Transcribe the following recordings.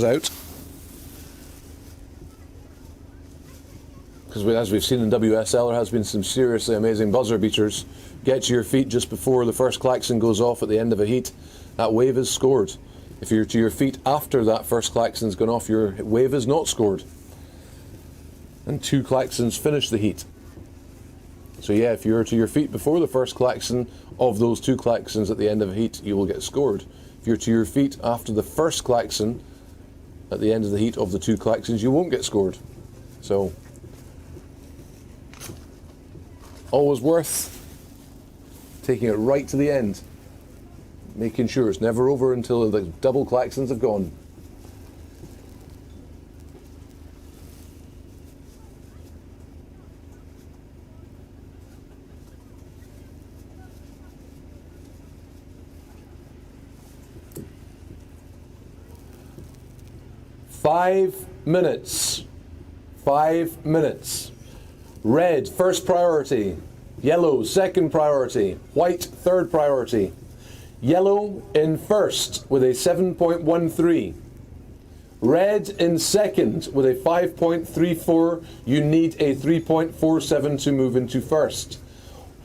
buzzes out. Because as we've seen in WSL, there has been some seriously amazing buzzer beaters. Get to your feet just before the first klaxon goes off at the end of a heat. That wave is scored. If you're to your feet after that first klaxon's gone off, your wave is not scored. And 2 klaxons finish the heat. So yeah, if you're to your feet before the first klaxon of those 2 klaxons at the end of a heat, you will get scored. If you're to your feet after the first klaxon at the end of the heat of the 2 klaxons, you won't get scored. So always worth taking it right to the end, making sure it's never over until the double klaxons have gone. Five minutes. 5 minutes. Red, first priority. Yellow, second priority. White, third priority. Yellow in first with a 7.13. Red in second with a 5.34. You need a 3.47 to move into first.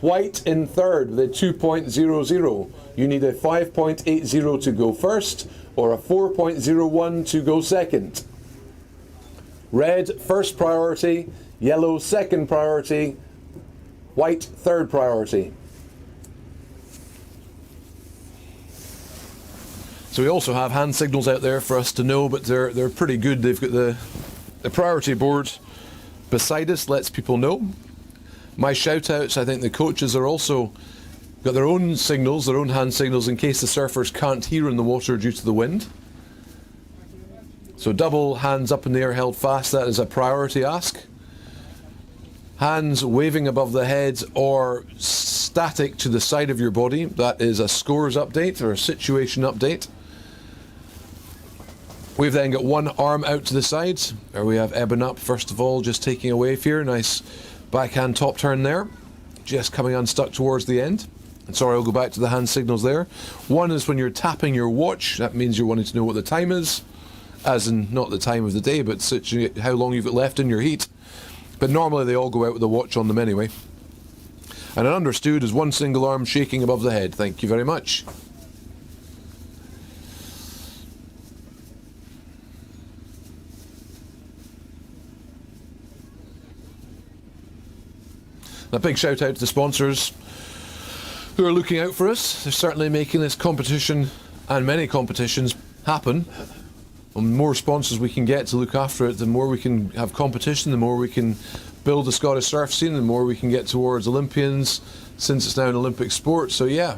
White in third with a 2.00. You need a 5.80 to go first, or a 4.01 to go second. Red, first priority. Yellow, second priority. White, third priority. So we also have hand signals out there for us to know, but they're pretty good. They've got the priority board beside us, lets people know. My shout outs, I think the coaches are also got their own signals, their own hand signals, in case the surfers can't hear in the water due to the wind. So double hands up in the air held fast, that is a priority ask. Hands waving above the head or static to the side of your body, that is a scores update or a situation update. We've then got one arm out to the side, or we have Eben up first of all, just taking a wave here. Nice backhand top turn there, just coming unstuck towards the end. And sorry, I'll go back to the hand signals there. One is when you're tapping your watch, that means you're wanting to know what the time is, as in not the time of the day, but how long you've got left in your heat. But normally they all go out with a watch on them anyway. And an understood is one single arm shaking above the head. Thank you very much. A big shout out to the sponsors who are looking out for us. They're certainly making this competition and many competitions happen. The more sponsors we can get to look after it, the more we can have competition, the more we can build the Scottish surf scene, the more we can get towards Olympians, since it's now an Olympic sport. So yeah,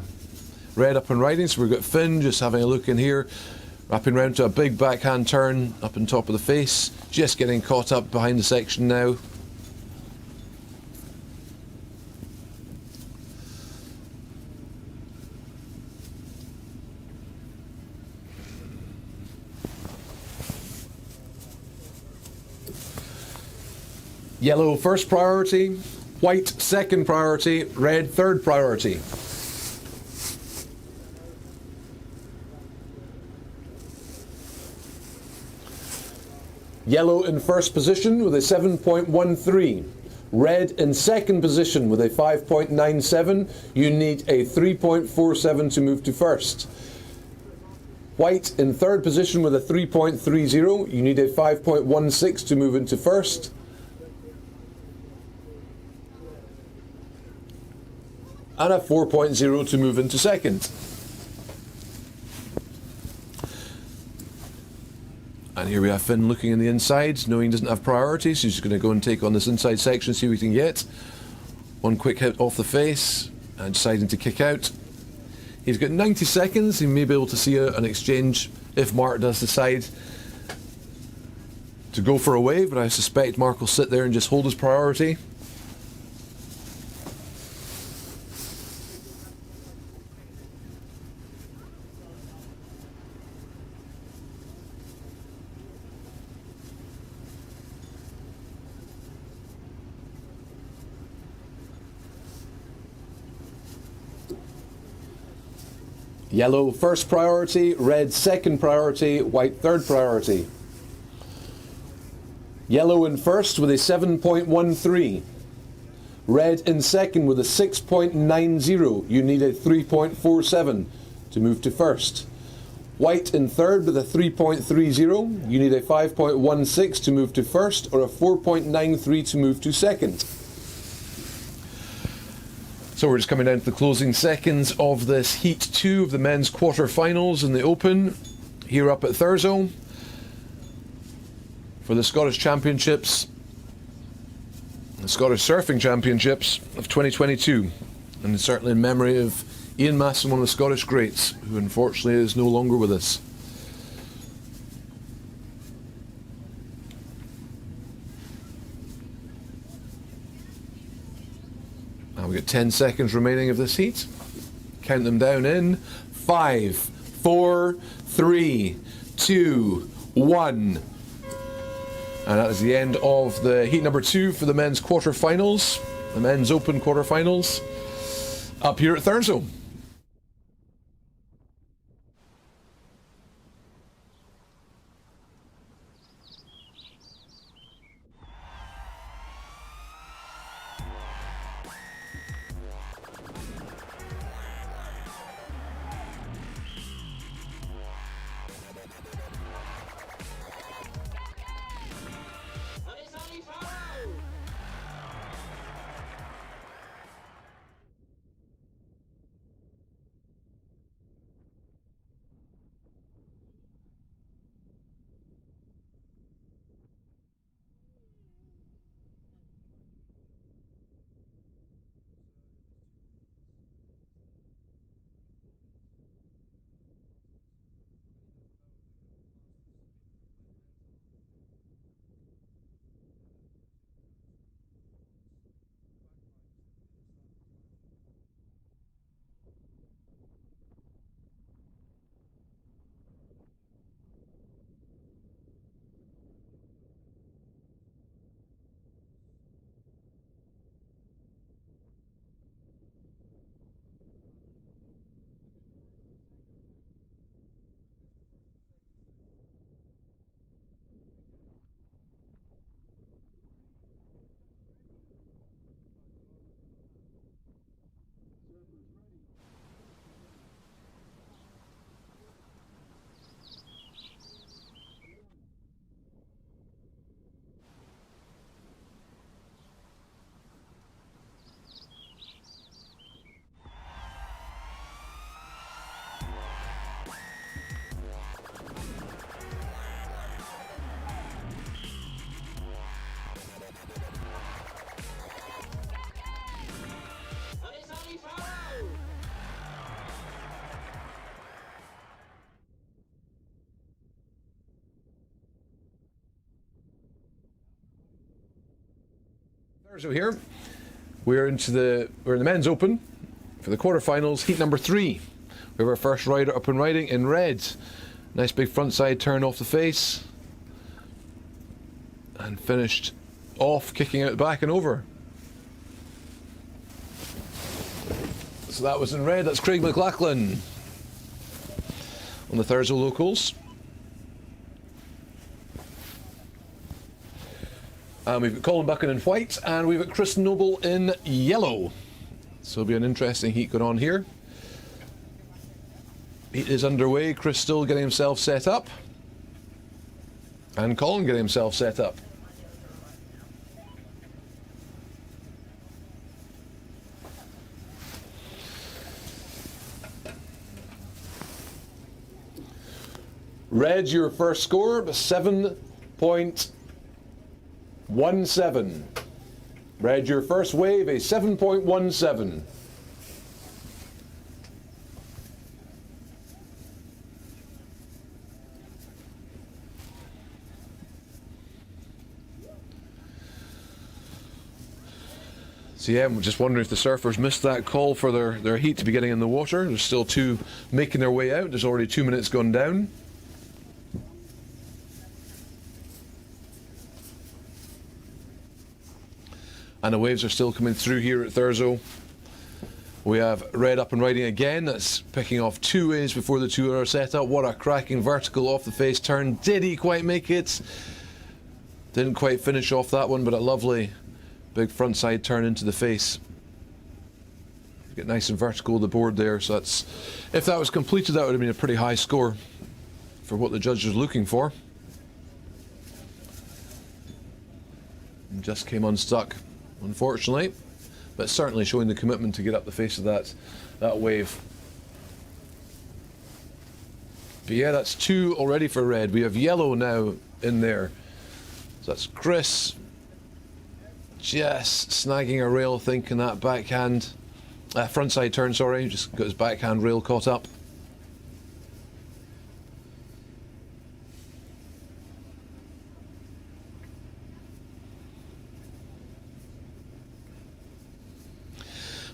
Red up and riding. So we've got Finn just having a look in here, wrapping round to a big backhand turn up on top of the face, just getting caught up behind the section now. Yellow first priority, white second priority, red third priority. Yellow in first position with a 7.13. Red in second position with a 5.97. You need a 3.47 to move to first. White in third position with a 3.30. You need a 5.16 to move into first. And a 4.0 to move into second. And here we have Finn looking in the inside, knowing he doesn't have priorities. He's just going to go and take on this inside section, see what he can get. One quick hit off the face, and deciding to kick out. He's got 90 seconds. He may be able to see an exchange if Mark does decide to go for a wave, but I suspect Mark will sit there and just hold his priority. Yellow first priority, red second priority, white third priority. Yellow in first with a 7.13. Red in second with a 6.90. You need a 3.47 to move to first. White in third with a 3.30. You need a 5.16 to move to first, or a 4.93 to move to second. So we're just coming down to the closing seconds of this Heat 2 of the men's quarterfinals in the Open here up at Thurso for the Scottish Championships, the Scottish Surfing Championships of 2022, and certainly in memory of Ian Masson, one of the Scottish greats, who unfortunately is no longer with us. Now we've got 10 seconds remaining of this heat. Count them down in 5, 4, 3, 2, 1. And that is the end of the heat number 2 for the men's quarterfinals, the men's Open quarterfinals, up here at Thurso. So here we're in the men's Open for the quarterfinals, heat number 3. We have our first rider up and riding in red. Nice big frontside turn off the face, and finished off kicking out the back and over. So that was in red. That's Craig McLachlan on the Thurso locals. And we've got Colin Buchan in white, and we've got Chris Noble in yellow. So it'll be an interesting heat going on here. Heat is underway. Chris still getting himself set up, and Colin getting himself set up. Red, your first score, 7.17. Red, your first wave, a 7.17. So yeah, I'm just wondering if the surfers missed that call for their heat to be getting in the water. There's still 2 making their way out. There's already 2 minutes gone down. And the waves are still coming through here at Thurso. We have red up and riding again. That's picking off 2 waves before the 2-hour setup. What a cracking vertical off the face turn. Did he quite make it? Didn't quite finish off that one, but a lovely big front side turn into the face. Get nice and vertical with the board there. So that's, if that was completed, that would have been a pretty high score for what the judge was looking for. And just came unstuck, unfortunately. But certainly showing the commitment to get up the face of that wave. But yeah, that's 2 already for red. We have yellow now in there. So that's Chris just snagging a rail, thinking that backhand, frontside turn, sorry, just got his backhand rail caught up.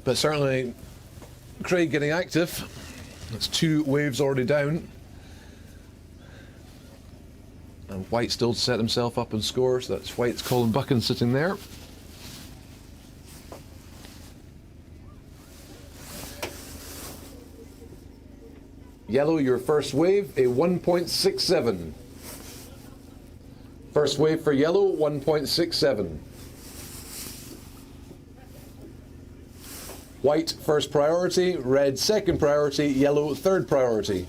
But certainly Craig getting active. That's 2 waves already down. And White still to set himself up and score, so that's White's Colin Buchan sitting there. Yellow, your first wave, a 1.67. First wave for yellow, 1.67. White, first priority. Red, second priority. Yellow, third priority.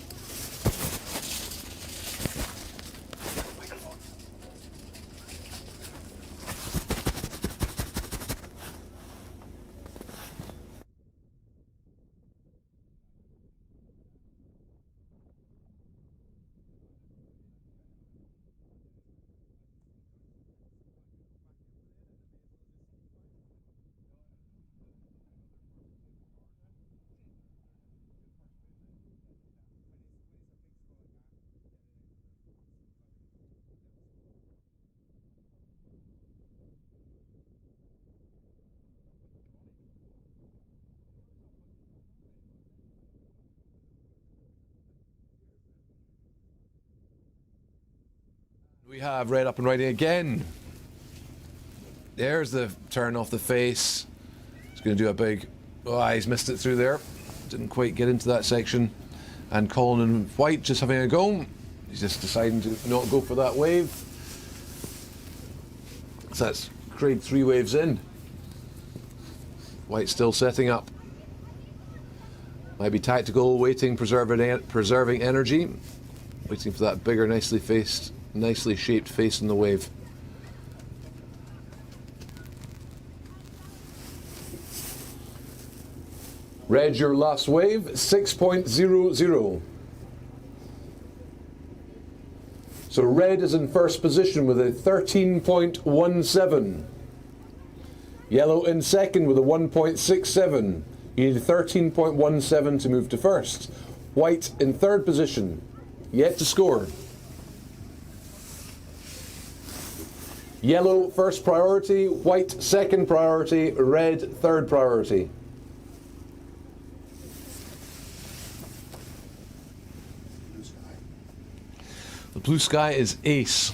We have red up and riding again. There's the turn off the face. He's going to do a big... Oh, he's missed it through there. Didn't quite get into that section. And Colin and White just having a go. He's just deciding to not go for that wave. So that's Craig 3 waves in. White still setting up. Might be tactical, waiting, preserving energy. Waiting for that bigger, nicely shaped face in the wave. Red, your last wave, 6.00. So red is in first position with a 13.17. Yellow in second with a 1.67. You need a 13.17 to move to first. White in third position, yet to score. Yellow first priority, white second priority, red third priority. The blue sky is ace.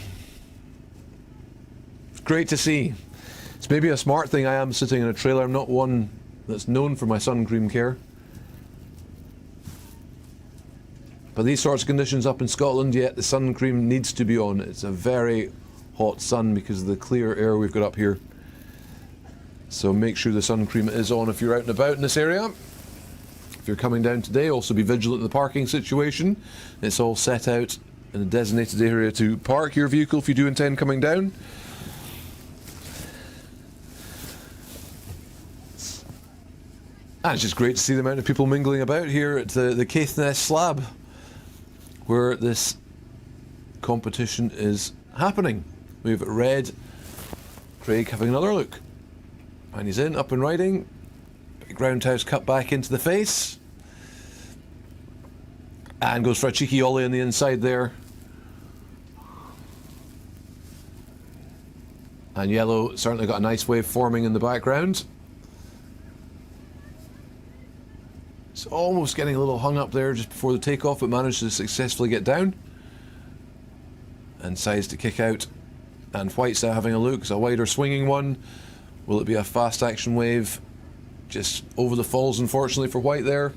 It's great to see. It's maybe a smart thing I am sitting in a trailer. I'm not one that's known for my sun cream care. But these sorts of conditions up in Scotland, yet the sun cream needs to be on. It's a very hot sun because of the clear air we've got up here. So make sure the sun cream is on if you're out and about in this area. If you're coming down today, also be vigilant in the parking situation. It's all set out in a designated area to park your vehicle if you do intend coming down. And it's just great to see the amount of people mingling about here at the Caithness slab, where this competition is happening. We have red, Craig having another look. And he's in, up and riding. Big roundhouse cut back into the face. And goes for a cheeky ollie on the inside there. And yellow certainly got a nice wave forming in the background. It's almost getting a little hung up there just before the takeoff, but managed to successfully get down. And decides to kick out. And White's now having a look. It's a wider swinging one. Will it be a fast action wave? Just over the falls, unfortunately, for white there.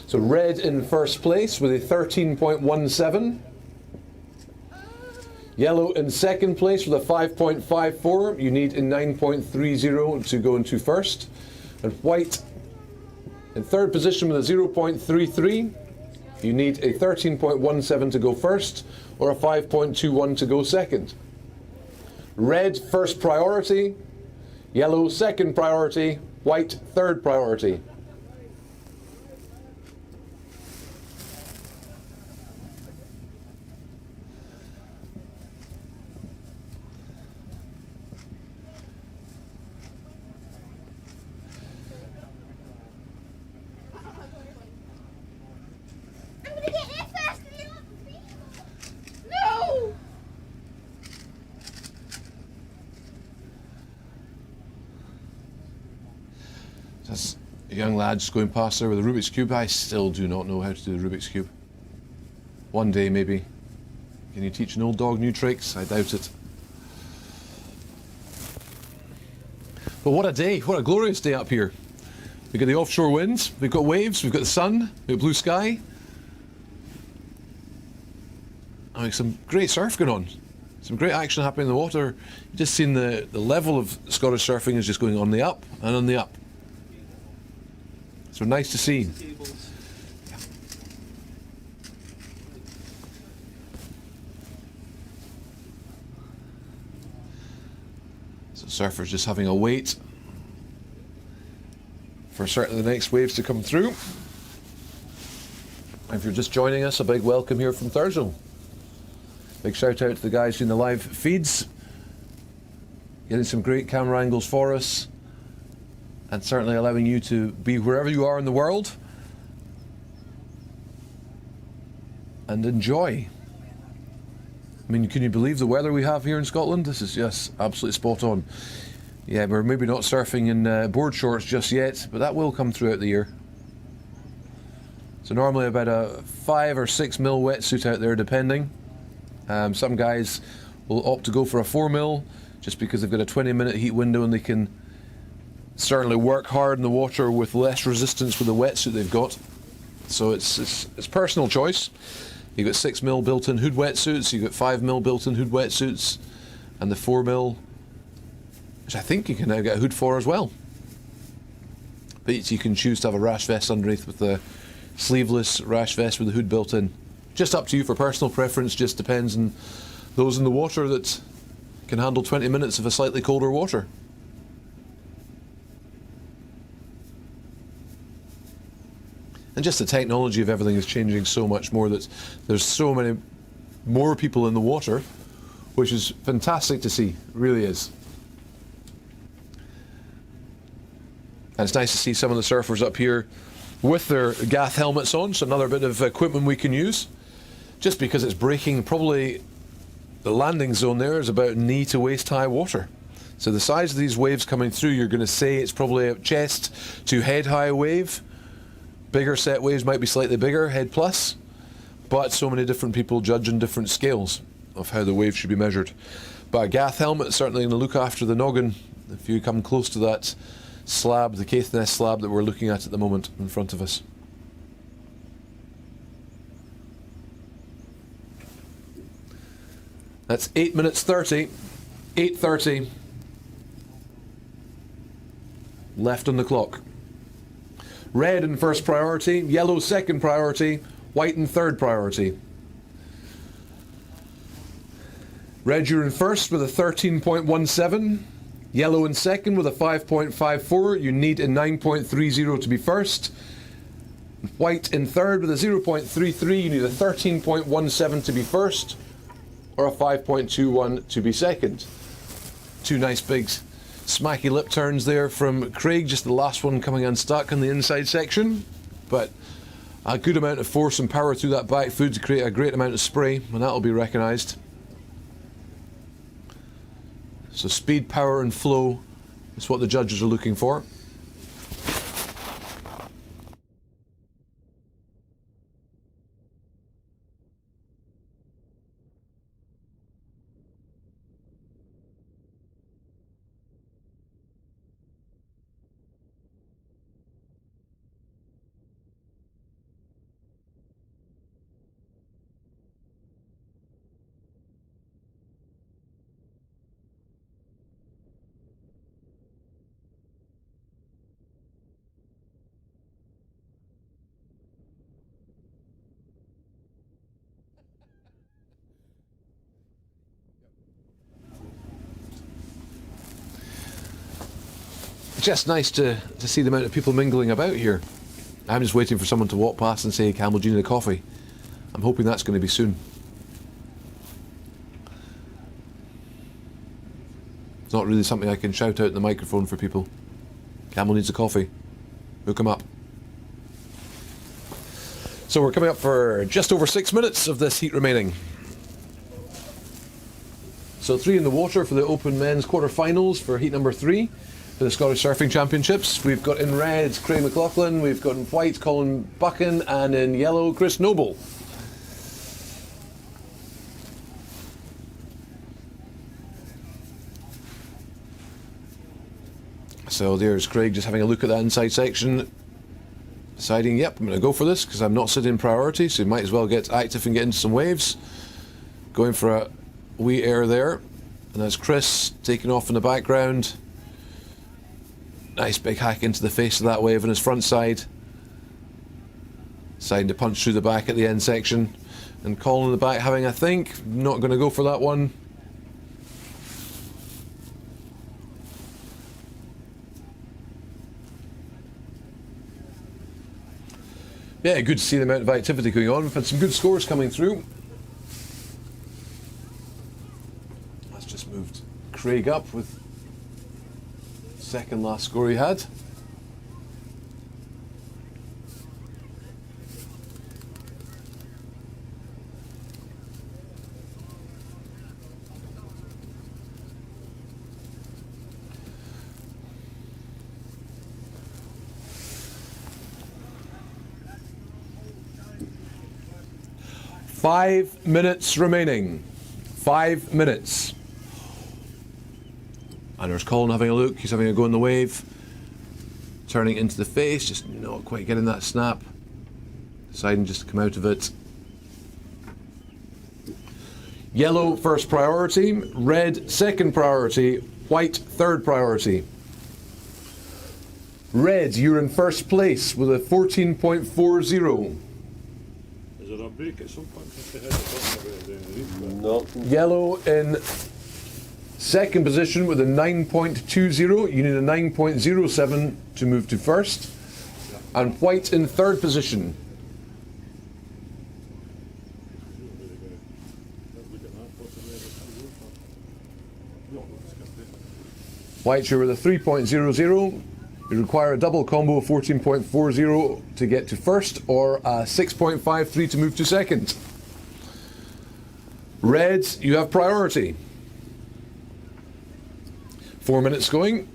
So red in first place with a 13.17. Yellow in second place with a 5.54. You need a 9.30 to go into first. And white in third position with a 0.33. You need a 13.17 to go first or a 5.21 to go second. Red first priority. Yellow second priority. White third priority. There's a young lad just going past there with a Rubik's Cube. I still do not know how to do the Rubik's Cube. One day, maybe. Can you teach an old dog new tricks? I doubt it. But what a day. What a glorious day up here. We've got the offshore winds, we've got waves, we've got the sun, we've got blue sky. Oh, some great surf going on. Some great action happening in the water. You've just seen the level of Scottish surfing is just going on the up and on the up. So nice to see. So surfers just having a wait for certainly the next waves to come through. If you're just joining us, a big welcome here from Thurso. Big shout out to the guys doing the live feeds, getting some great camera angles for us, and certainly allowing you to be wherever you are in the world and enjoy. I mean, can you believe the weather we have here in Scotland? This is just absolutely spot on. Yeah, we're maybe not surfing in board shorts just yet, but that will come throughout the year. So normally about a 5 or 6 mil wetsuit out there, depending. Some guys will opt to go for a 4 mil just because they've got a 20-minute heat window and they can certainly work hard in the water with less resistance with the wetsuit they've got. So it's personal choice. You've got 6 mil built-in hood wetsuits, you've got 5 mil built-in hood wetsuits, and the 4 mil, which I think you can now get a hood for as well. But you can choose to have a rash vest underneath with the sleeveless rash vest with the hood built in. Just up to you for personal preference, just depends on those in the water that can handle 20 minutes of a slightly colder water. And just the technology of everything is changing so much more that there's so many more people in the water, which is fantastic to see, it really is. And it's nice to see some of the surfers up here with their Gath helmets on, so another bit of equipment we can use. Just because it's breaking, probably the landing zone there is about knee to waist high water. So the size of these waves coming through, you're going to say it's probably a chest to head high wave. Bigger set waves might be slightly bigger, head plus, but so many different people judging different scales of how the wave should be measured. But a Gath helmet is certainly going to look after the noggin if you come close to that slab, the Caithness slab that we're looking at the moment in front of us. That's 8 minutes 30, 8:30 left on the clock. Red in first priority, yellow second priority, white in third priority. Red, you're in first with a 13.17. Yellow in second with a 5.54. You need a 9.30 to be first. White in third with a 0.33. You need a 13.17 to be first, or a 5.21 to be second. Two nice big smacky lip turns there from Craig, just the last one coming unstuck in the inside section. But A good amount of force and power through that back foot to create a great amount of spray, and that will be recognised. So speed, power and flow is what the judges are looking for. It's just nice to see the amount of people mingling about here. I'm just waiting for someone to walk past and say, Campbell, do you need a coffee? I'm hoping that's going to be soon. It's not really something I can shout out in the microphone for people. Campbell needs a coffee. Hook him up. So we're coming up for just over 6 minutes of this heat remaining. So 3 in the water for the Open Men's Quarterfinals for heat number 3. For the Scottish Surfing Championships. We've got in red Craig McLaughlin, we've got in white Colin Buchan, and in yellow Chris Noble. So there's Craig just having a look at that inside section, deciding, yep, I'm going to go for this because I'm not sitting in priority, so you might as well get active and get into some waves. Going for a wee air there, and that's Chris taking off in the background. Nice big hack into the face of that wave on his front side. Deciding to punch through the back at the end section. And Colin in the back having a think. Not going to go for that one. Yeah, good to see the amount of activity going on. We've had some good scores coming through. That's just moved Craig up with second last score he had. Five minutes remaining. 5 minutes. And there's Colin having a look, he's having a go in the wave. Turning into the face, just not quite getting that snap. Deciding just to come out of it. Yellow first priority, red second priority, white third priority. Red, you're in first place with a 14.40. Is there a break at some point? No. Yellow in second position with a 9.20. You need a 9.07 to move to first. And white in third position. White, you're with a 3.00. You require a double combo of 14.40 to get to first, or a 6.53 to move to second. Red, you have priority. 4 minutes going.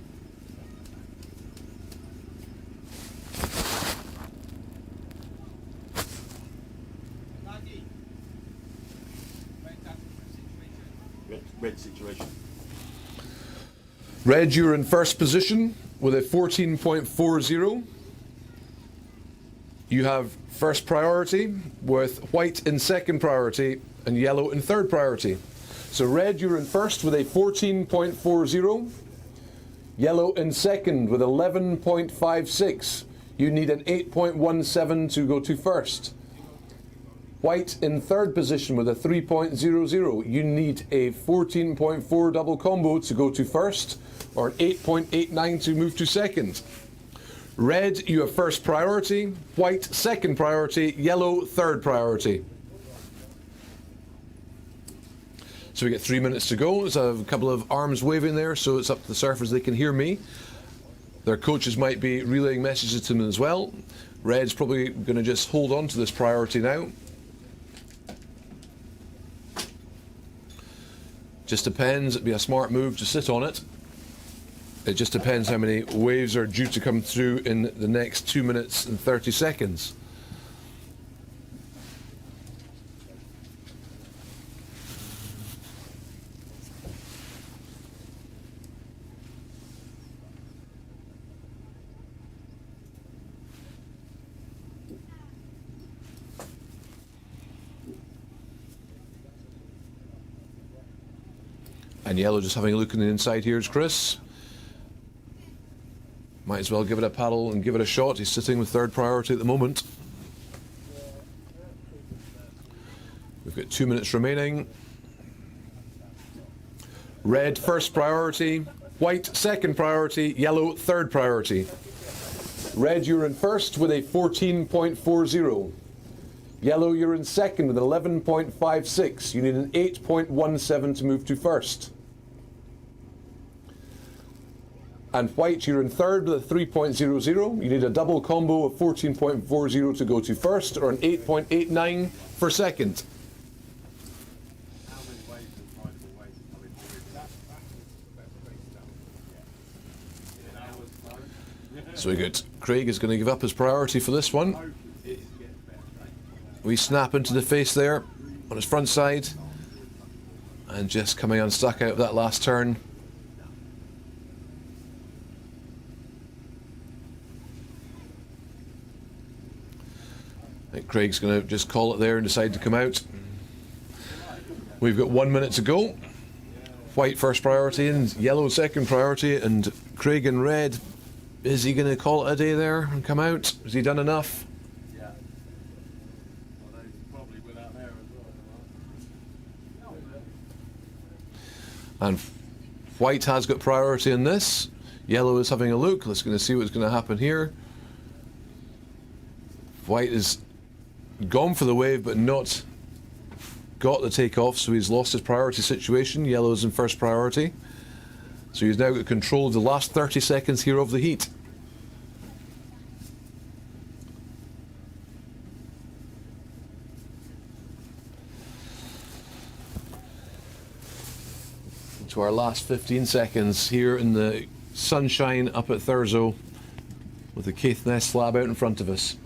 Red situation. Red, you're in first position with a 14.40. You have first priority, with white in second priority and yellow in third priority. So red, you're in first with a 14.40. Yellow in second with 11.56. You need an 8.17 to go to first. White in third position with a 3.00. You need a 14.4 double combo to go to first, or an 8.89 to move to second. Red, you have first priority. White, second priority. Yellow, third priority. So we get 3 minutes to go. There's a couple of arms waving there, so it's up to the surfers, they can hear me. Their coaches might be relaying messages to them as well. Red's probably going to just hold on to this priority now. Just depends, it'd be a smart move to sit on it. It just depends how many waves are due to come through in the next 2 minutes and 30 seconds. And yellow just having a look on the inside here is Chris. Might as well give it a paddle and give it a shot. He's sitting with third priority at the moment. We've got 2 minutes remaining. Red first priority, white second priority, yellow third priority. Red, you're in first with a 14.40. Yellow, you're in second with an 11.56. You need an 8.17 to move to first. And white, you're in third with a 3.00. You need a double combo of 14.40 to go to first, or an 8.89 for second. So we got Craig is going to give up his priority for this one. We snap into the face there on his front side, and just coming unstuck out of that last turn. I think Craig's going to just call it there and decide to come out. We've got 1 minute to go. White first priority and yellow second priority, and Craig in red. Is he going to call it a day there and come out? Has he done enough? Yeah. Although he's probably without there as well. And white has got priority in this. Yellow is having a look. Let's going to see what's going to happen here. White is gone for the wave, but not got the takeoff, so he's lost his priority situation. Yellow's in first priority. So he's now got control of the last 30 seconds here of the heat. To our last 15 seconds here in the sunshine up at Thurso with the Caithness slab out in front of us.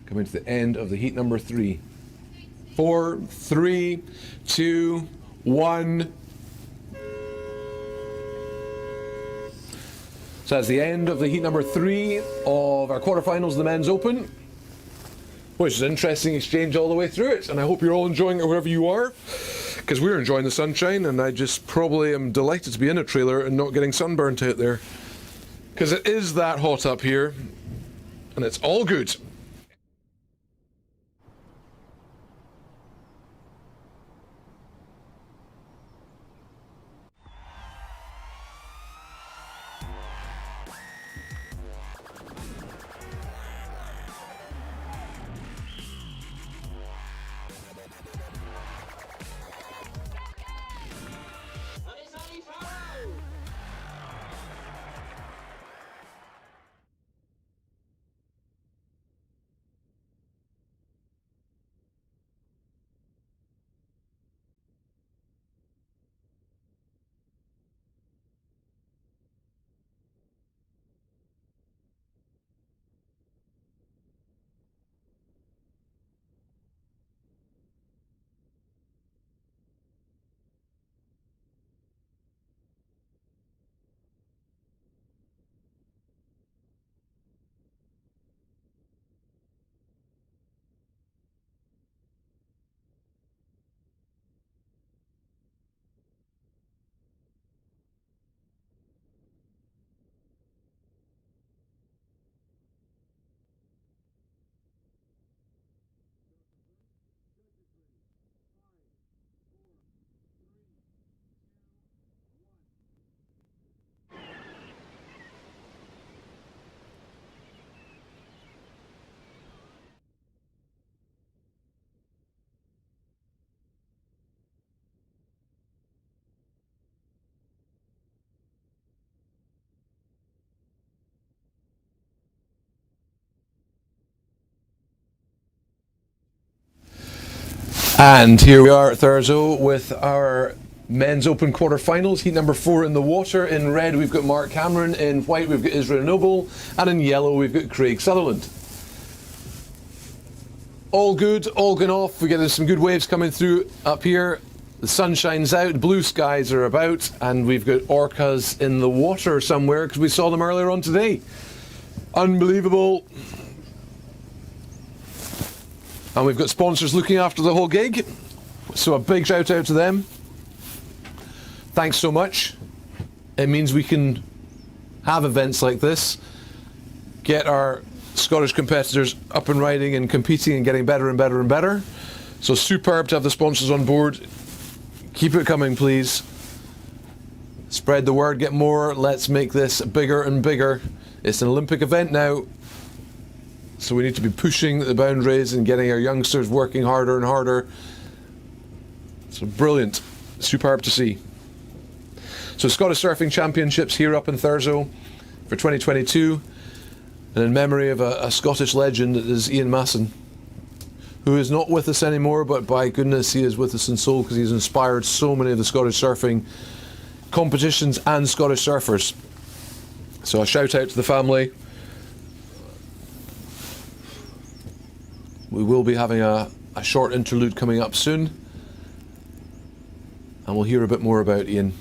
Coming to the end of the heat number 3. 4, 3, 2, 1. So that's the end of the heat number 3 of our quarterfinals of the Men's Open, which is an interesting exchange all the way through it, and I hope you're all enjoying it wherever you are, because we're enjoying the sunshine, and I just probably am delighted to be in a trailer and not getting sunburnt out there, because it is that hot up here, and it's all good. And here we are at Thurso with our men's open quarterfinals. Heat number 4 in the water. In red we've got Mark Cameron, in white we've got Israel Noble, and in yellow we've got Craig Sutherland. All good, all going off. We're getting some good waves coming through up here. The sun shines out, blue skies are about, and we've got orcas in the water somewhere because we saw them earlier on today. Unbelievable. And we've got sponsors looking after the whole gig, so a big shout out to them. Thanks so much. It means we can have events like this, get our Scottish competitors up and riding and competing and getting better and better and better. So superb to have the sponsors on board. Keep it coming, please. Spread the word, get more. Let's make this bigger and bigger. It's an Olympic event now, so we need to be pushing the boundaries and getting our youngsters working harder and harder. So brilliant. Superb to see. So Scottish Surfing Championships here up in Thurso for 2022. And in memory of a Scottish legend, it is Ian Masson, who is not with us anymore, but by goodness he is with us in soul because he's inspired so many of the Scottish surfing competitions and Scottish surfers. So a shout out to the family. We will be having a short interlude coming up soon, and we'll hear a bit more about Ian.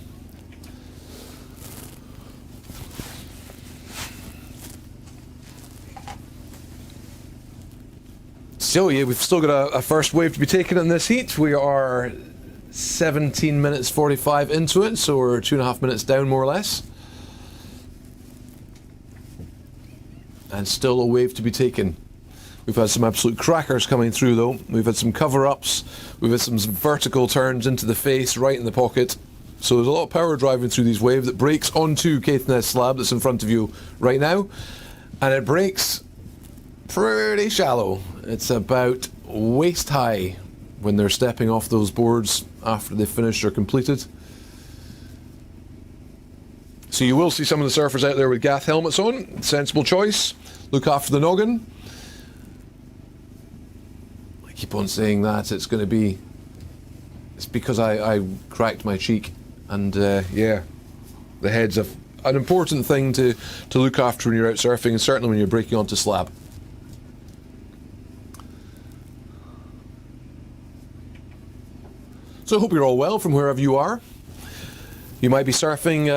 So yeah, we've still got a first wave to be taken in this heat. We are 17 minutes 45 into it, so we're 2.5 minutes down more or less. And still a wave to be taken. We've had some absolute crackers coming through though. We've had some cover-ups, we've had some vertical turns into the face, right in the pocket. So there's a lot of power driving through these waves that breaks onto Caithness slab that's in front of you right now. And it breaks pretty shallow. It's about waist high when they're stepping off those boards after they've finished or completed. So you will see some of the surfers out there with Gath helmets on. Sensible choice. Look after the noggin. I keep on saying that. It's going to be... It's because I cracked my cheek. And yeah, the head's an important thing to look after when you're out surfing, and certainly when you're breaking onto slab. So I hope you're all well from wherever you are. You might be surfing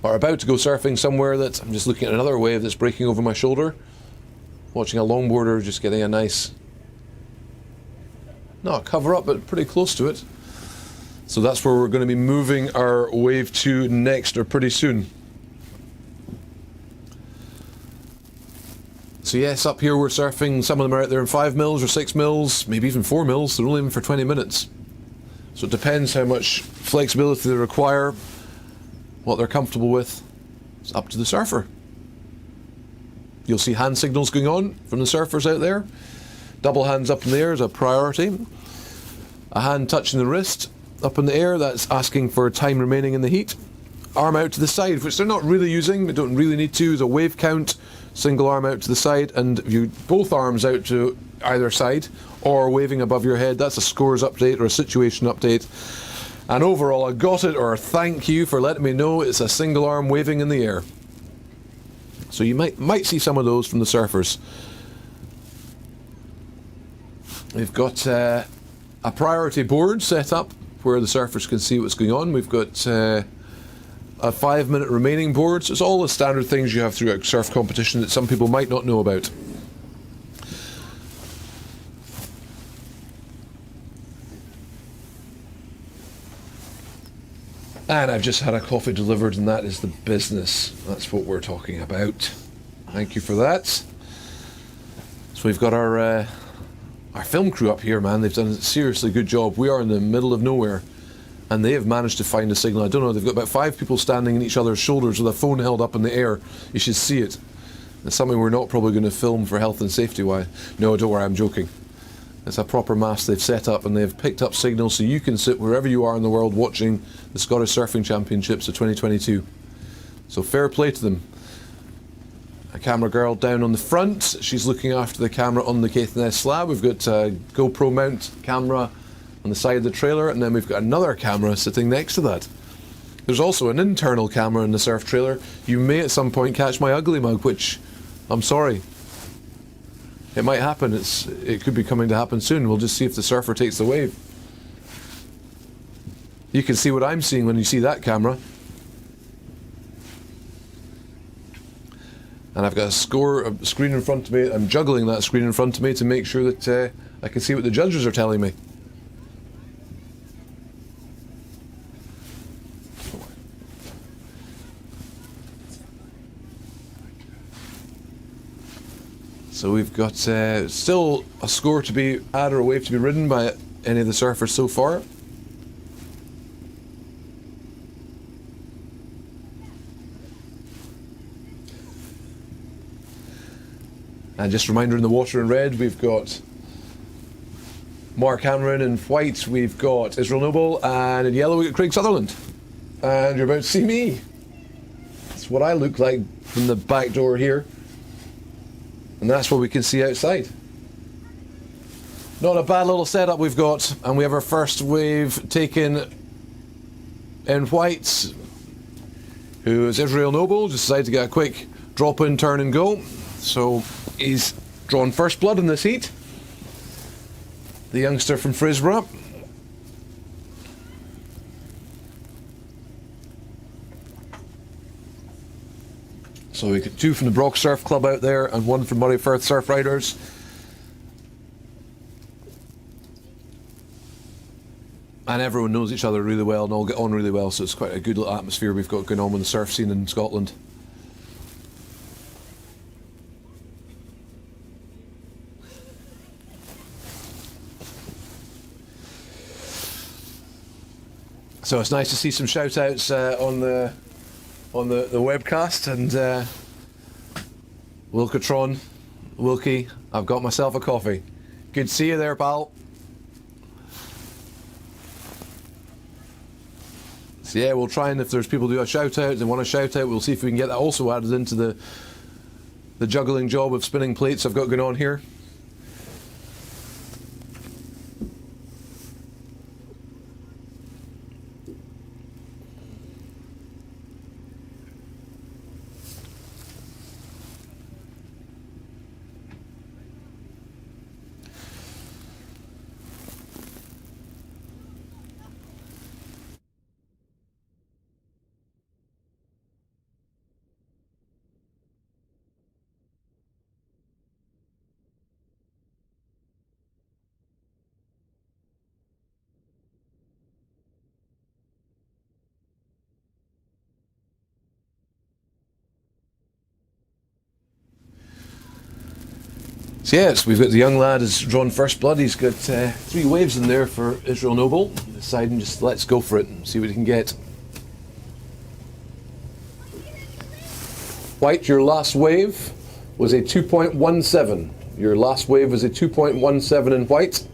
or about to go surfing somewhere that... I'm just looking at another wave that's breaking over my shoulder. Watching a longboarder just getting a nice... not a cover up, but pretty close to it. So that's where we're going to be moving our wave to next, or pretty soon. So yes, up here we're surfing, some of them are out there in 5 mils or 6 mils, maybe even 4 mils, they're only in for 20 minutes. So it depends how much flexibility they require, what they're comfortable with. It's up to the surfer. You'll see hand signals going on from the surfers out there. Double hands up in the air is a priority. A hand touching the wrist up in the air, that's asking for time remaining in the heat. Arm out to the side, which they're not really using, they don't really need to. There's a wave count, single arm out to the side, and if you both arms out to either side or waving above your head, that's a scores update or a situation update. And overall, I got it, or thank you for letting me know it's a single arm waving in the air. So you might see some of those from the surfers. We've got a priority board set up where the surfers can see what's going on. We've got a 5-minute remaining board. So it's all the standard things you have throughout surf competition that some people might not know about. And I've just had a coffee delivered, and that is the business. That's what we're talking about. Thank you for that. So we've got our film crew up here, man. They've done a seriously good job. We are in the middle of nowhere, and they have managed to find a signal. I don't know, they've got about 5 people standing in each other's shoulders with a phone held up in the air. You should see it. It's something we're not probably going to film for health and safety wise. No, don't worry, I'm joking. It's a proper mast they've set up, and they've picked up signals so you can sit wherever you are in the world watching the Scottish Surfing Championships of 2022. So fair play to them. a camera girl down on the front. She's looking after the camera on the Caithness slab. We've got a GoPro mount camera on the side of the trailer, and then we've got another camera sitting next to that. There's also an internal camera in the surf trailer. You may at some point catch my ugly mug, which I'm sorry. It might happen. It could be coming to happen soon. We'll just see if the surfer takes the wave. You can see what I'm seeing when you see that camera. And I've got a screen in front of me. I'm juggling that screen in front of me to make sure that I can see what the judges are telling me. So we've got still a score to be added or a wave to be ridden by any of the surfers so far. And just a reminder, in the water in red, we've got Mark Cameron. In white, we've got Israel Noble. And in yellow, we've got Craig Sutherland. And you're about to see me. That's what I look like from the back door here. And that's what we can see outside. Not a bad little setup we've got. And we have our first wave taken in white, who is Israel Noble. Just decided to get a quick drop in, turn and go. So he's drawn first blood in this heat. The youngster from Frisborough. So we got two from the Brock Surf Club out there and one from Murray Firth Surf Riders. And everyone knows each other really well and all get on really well, so it's quite a good little atmosphere we've got going on with the surf scene in Scotland. So it's nice to see some shout outs on the webcast, and Wilkatron, Wilkie, I've got myself a coffee. Good to see you there, pal. So yeah, we'll try, and if there's people who do a shout out and want a shout out, we'll see if we can get that also added into the juggling job of spinning plates I've got going on here. So yes, we've got the young lad has drawn first blood. He's got 3 waves in there for Israel Noble. Deciding just let's go for it and see what he can get. White, your last wave was a 2.17. Your last wave was a 2.17 in white.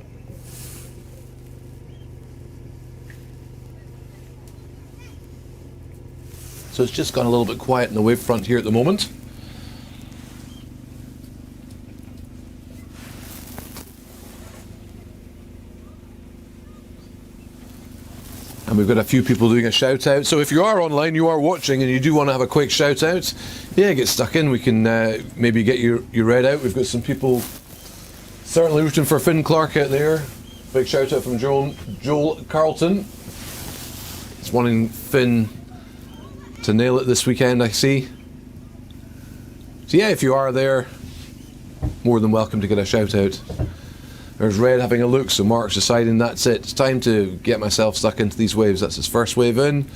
So it's just gone a little bit quiet in the wave front here at the moment. And we've got a few people doing a shout out. So if you are online, you are watching, and you do want to have a quick shout out, yeah, get stuck in. We can maybe get you read out. We've got some people certainly rooting for Finn Clark out there. Big shout out from Joel Carlton. He's wanting Finn to nail it this weekend, I see. So yeah, if you are there, more than welcome to get a shout out. There's Red having a look, so Mark's deciding that's it. It's time to get myself stuck into these waves. That's his first wave in.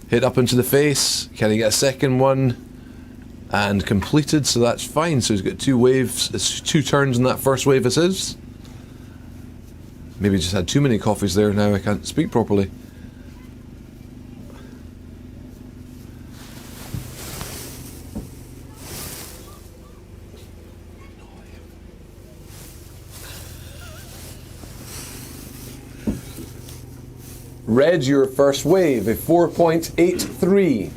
Hit up into the face. Can he get a second one? And completed, so that's fine. So he's got 2 waves. It's 2 turns in that first wave as is. Maybe just had too many coffees there, now I can't speak properly. Red, your first wave, a 4.83.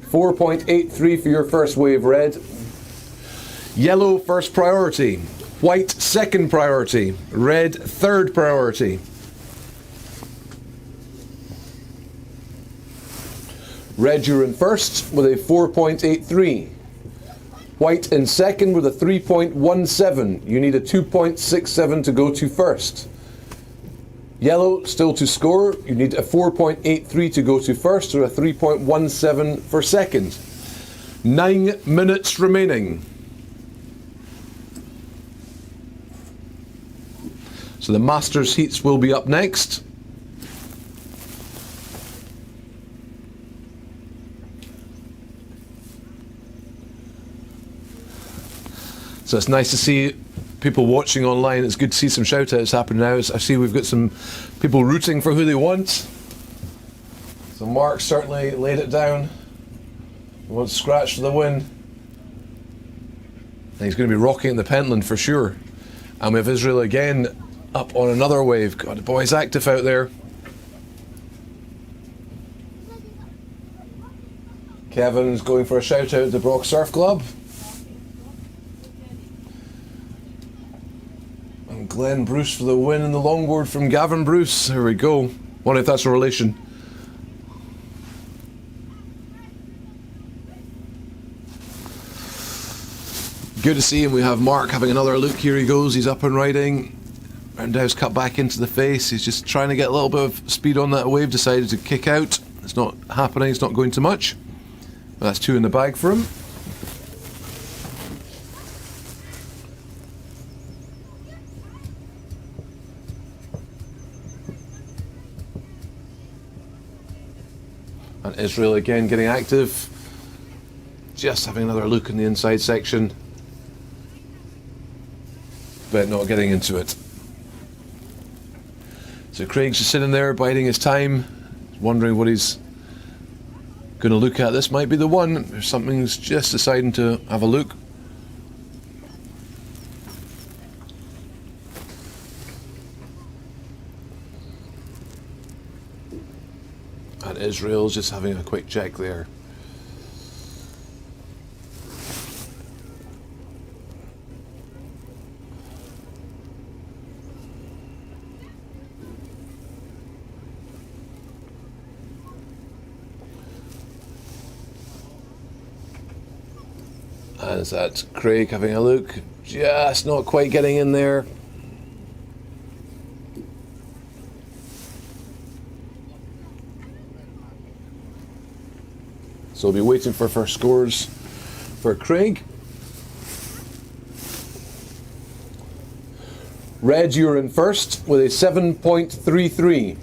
4.83 for your first wave, Red. Yellow first priority, white second priority, red third priority. Red, you're in first with a 4.83. White in second with a 3.17. You need a 2.67 to go to first. Yellow still to score. You need a 4.83 to go to first, or a 3.17 for second. 9 minutes remaining. So the Masters heats will be up next. So it's nice to see people watching online. It's good to see some shout outs happening now. I see we've got some people rooting for who they want. So Mark certainly laid it down. He wants Scratch for the win. And he's going to be rocking the Pentland for sure. And we have Israel again up on another wave. God, the boy's active out there. Kevin's going for a shout out to Brock Surf Club. And Glenn Bruce for the win in the longboard from Gavin Bruce. There we go. Wonder if that's a relation. Good to see him. We have Mark having another look. Here he goes. He's up and riding. Roundhouse cut back into the face. He's just trying to get a little bit of speed on that wave. Decided to kick out. It's not happening. It's not going too much. But that's 2 in the bag for him. And Israel again getting active. Just having another look in the inside section. But not getting into it. So Craig's just sitting there biding his time, wondering what he's going to look at. This might be the one. Something's just deciding to have a look. And Israel's just having a quick check there. And that's Craig having a look, just not quite getting in there. So we'll be waiting for first scores for Craig. Red, you're in first with a 7.33.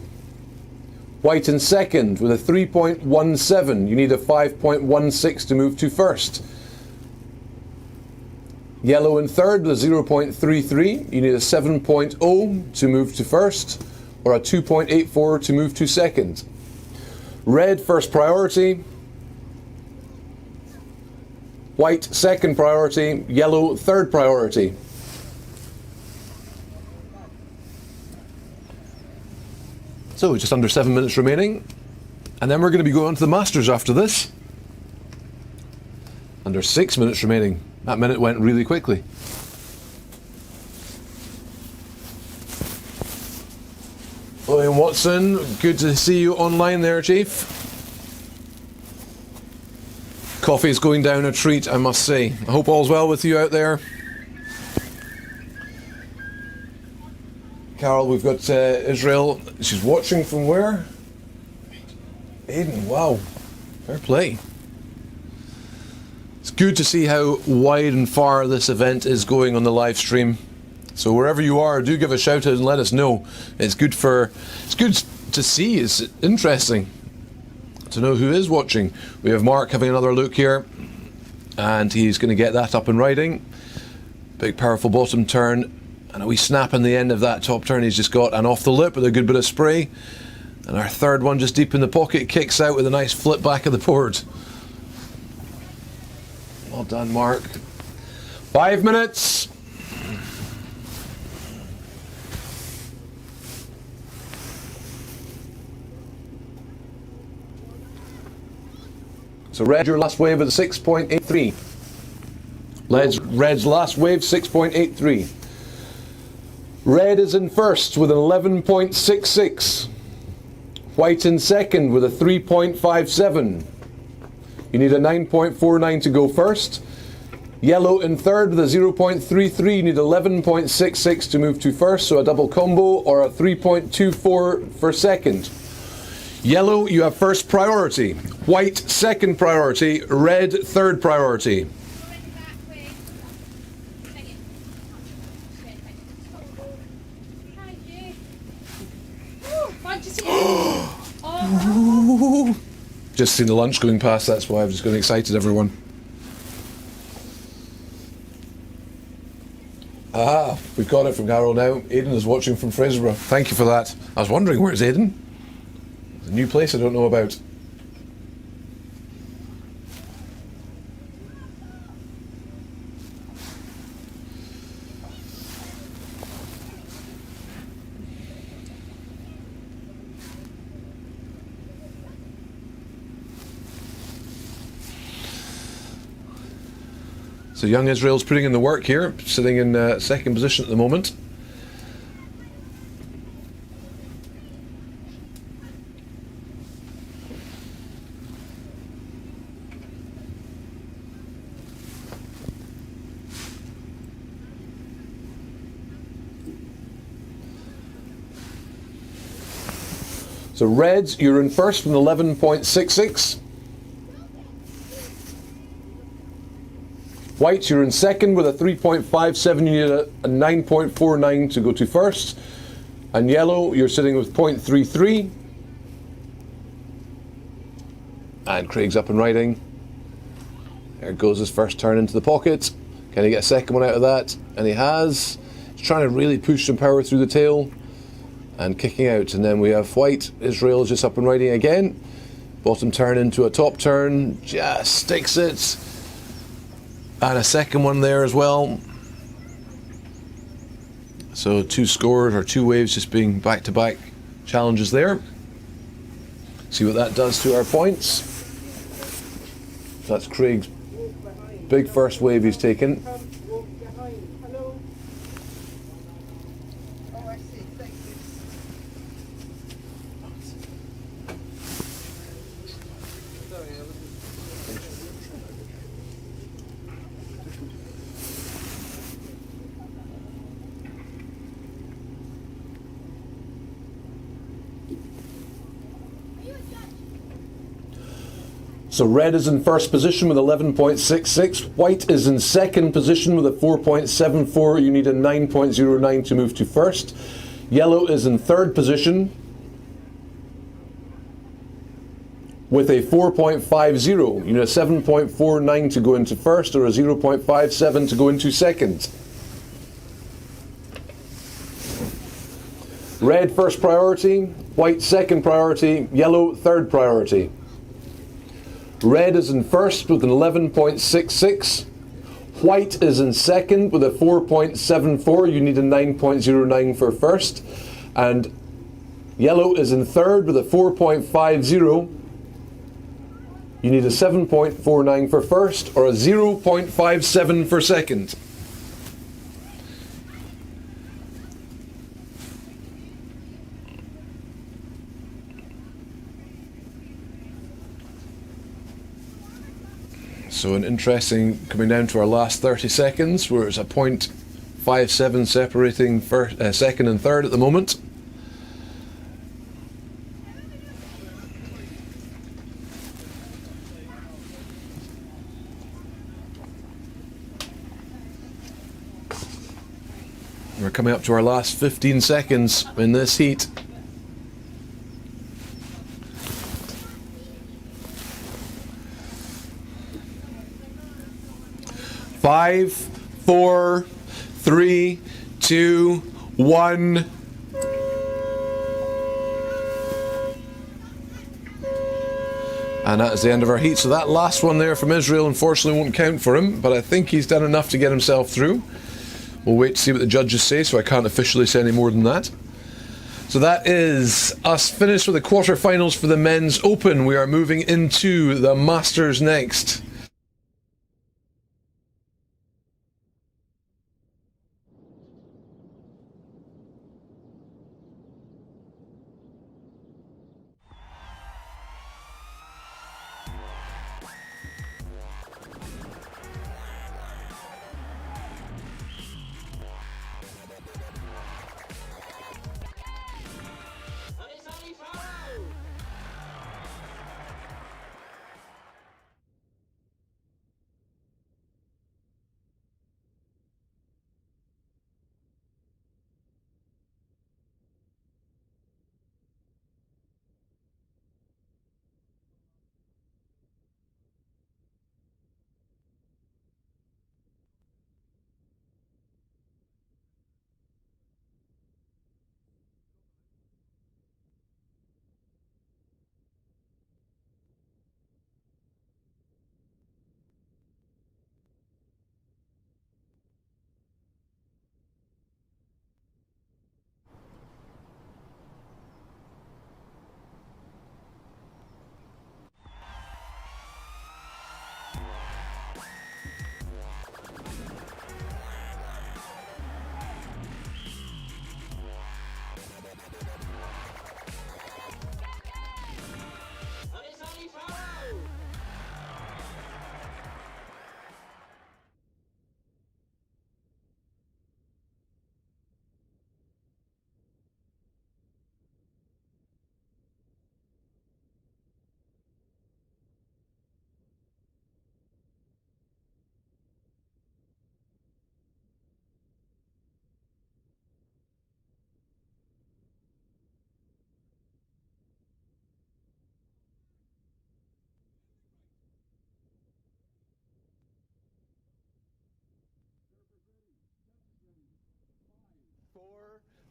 White in second with a 3.17. You need a 5.16 to move to first. Yellow in third with a 0.33. You need a 7.0 to move to first, or a 2.84 to move to second. Red first priority. White second priority. Yellow third priority. So just under 7 minutes remaining, and then we're going to be going on to the Masters after this. Under 6 minutes remaining. That minute went really quickly. Ian Watson, good to see you online there, Chief. Coffee's going down a treat, I must say. I hope all's well with you out there. Carol, we've got Israel. She's watching from where? Aden, wow. Fair play. It's good to see how wide and far this event is going on the live stream. So wherever you are, do give a shout out and let us know. It's good to see. It's interesting to know who is watching. We have Mark having another look here, and he's going to get that up and riding. Big powerful bottom turn, and a wee snap in the end of that top turn he's just got, and off the lip with a good bit of spray. And our third one just deep in the pocket, kicks out with a nice flip back of the board. Well done, Mark. 5 minutes. So red, your last wave with a 6.83. Red's last wave, 6.83. Red is in first with an 11.66. White in second with a 3.57. You need a 9.49 to go first. Yellow in third with a 0.33. You need 11.66 to move to first, so a double combo or a 3.24 for second. Yellow, you have first priority. White, second priority. Red, third priority. Just seen the lunch going past, that's why I've just got excited, everyone. Ah, we've got it from Carol now. Aidan is watching from Fraserburgh. Thank you for that. I was wondering, where's Aidan? It's a new place I don't know about. So young Israel's putting in the work here, sitting in second position at the moment. So Reds, you're in first with 11.66. White, you're in second with a 3.57. You need a 9.49 to go to first. And yellow, you're sitting with 0.33. And Craig's up and riding. There goes his first turn into the pocket. Can he get a second one out of that? And he has. He's trying to really push some power through the tail. And kicking out. And then we have White. Israel is just up and riding again. Bottom turn into a top turn. Just sticks it. And a second one there as well. So two scores or two waves just being back-to-back challenges there. See what that does to our points. That's Craig's big first wave he's taken. So red is in first position with 11.66. White is in second position with a 4.74. You need a 9.09 to move to first. Yellow is in third position with a 4.50. You need a 7.49 to go into first or a 0.57 to go into second. Red first priority, white second priority, yellow third priority. Red is in first with an 11.66. White is in second with a 4.74. You need a 9.09 for first. And yellow is in third with a 4.50. You need a 7.49 for first or a 0.57 for second. So an interesting, coming down to our last 30 seconds, where it's a 0.57 separating second and third at the moment. We're coming up to our last 15 seconds in this heat. 5, 4, 3, 2, 1. And that is the end of our heat. So that last one there from Israel unfortunately won't count for him, but I think he's done enough to get himself through. We'll wait to see what the judges say, so I can't officially say any more than that. So that is us finished with the quarterfinals for the Men's Open. We are moving into the Masters next.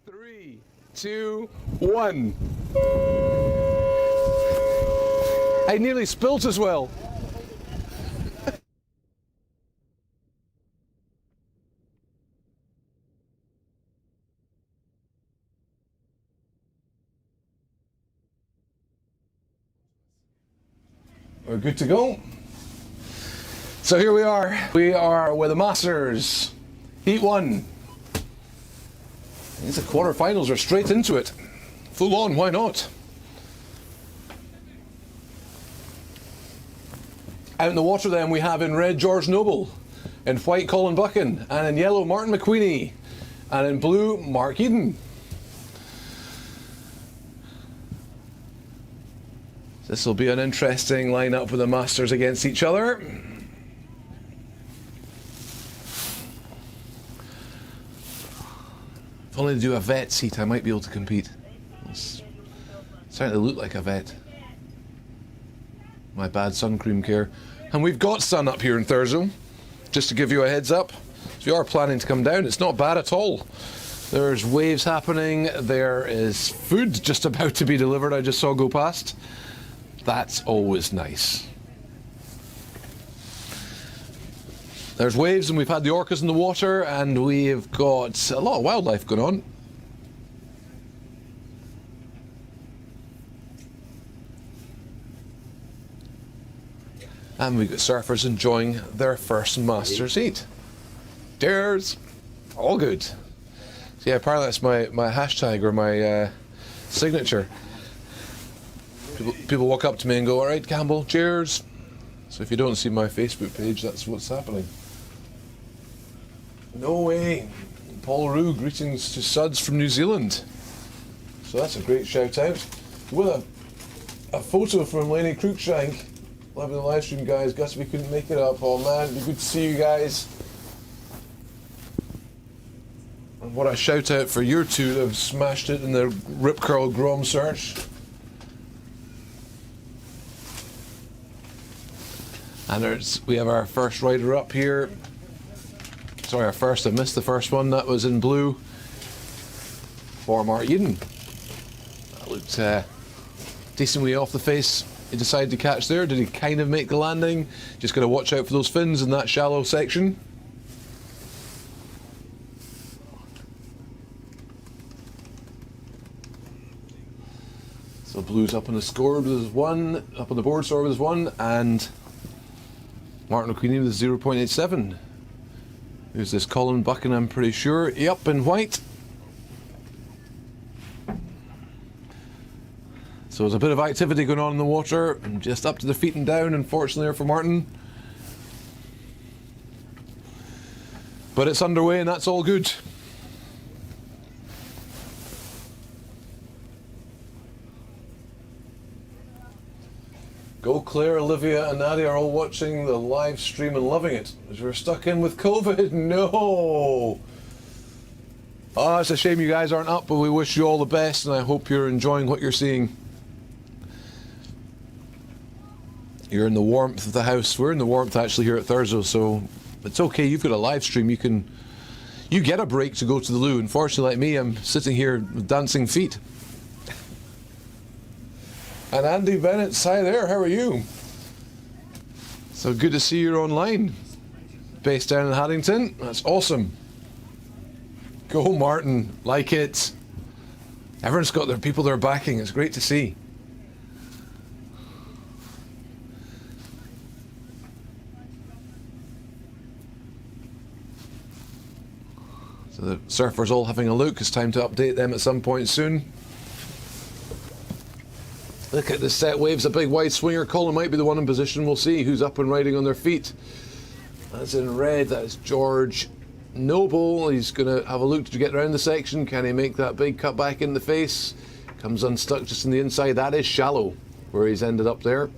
3, 2, 1. I nearly spilt as well. We're good to go. So here we are. We are with the Masters. Heat 1. These are quarterfinals. We're straight into it. Full on, why not? Out in the water then we have in red George Noble, in white Colin Buchan, and in yellow Martin McQueenie, and in blue Mark Eden. This will be an interesting lineup with the Masters against each other. If only to do a vet seat, I might be able to compete. It's starting to look like a vet. My bad sun cream care. And we've got sun up here in Thurso, just to give you a heads up. If you are planning to come down, it's not bad at all. There's waves happening, there is food just about to be delivered, I just saw go past. That's always nice. There's waves and we've had the orcas in the water and we've got a lot of wildlife going on. And we've got surfers enjoying their first Masters heat. Cheers! All good. So yeah, apparently that's my hashtag or my signature. People walk up to me and go, all right, Campbell, cheers. So if you don't see my Facebook page, that's what's happening. No way. Paul Rue, greetings to Suds from New Zealand. So that's a great shout out. With a photo from Lenny Cruikshank. Loving the live stream, guys. Guess we couldn't make it up. Oh man, it'd be good to see you guys. And what a shout out for your two that have smashed it in the Rip Curl Grom search. And we have our first rider up here. Sorry, I missed the first one. That was in blue for Mark Eden. That looked decent way off the face. He decided to catch there. Did he kind of make the landing? Just got to watch out for those fins in that shallow section. So blue's up on the score with one, up on the board score with one, and Martin McQueenie with 0.87. Who's this? Colin Buchan, I'm pretty sure. Yep, in white. So there's a bit of activity going on in the water, and just up to the feet and down, unfortunately, for Martin. But it's underway, and that's all good. Go Claire, Olivia and Nadia are all watching the live stream and loving it. As we're stuck in with COVID. No! Oh, it's a shame you guys aren't up, but we wish you all the best and I hope you're enjoying what you're seeing. You're in the warmth of the house. We're in the warmth actually here at Thurso, so it's okay. You've got a live stream. You get a break to go to the loo. Unfortunately, like me, I'm sitting here with dancing feet. And Andy Bennett, hi there, how are you? So good to see you online. Based down in Haddington, that's awesome. Go Martin, like it. Everyone's got their people they're backing, it's great to see. So the surfers all having a look, it's time to update them at some point soon. Look at the set waves, a big wide swinger. Colin might be the one in position. We'll see who's up and riding on their feet. That's in red. That's George Noble. He's going to have a look to get around the section. Can he make that big cut back in the face? Comes unstuck just in the inside. That is shallow where he's ended up there.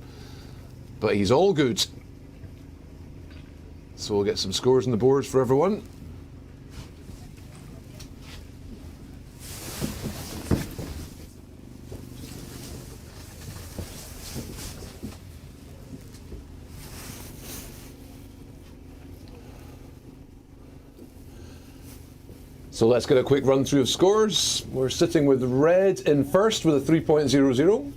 But he's all good. So we'll get some scores on the boards for everyone. So let's get a quick run through of scores. We're sitting with red in first with a 3.00.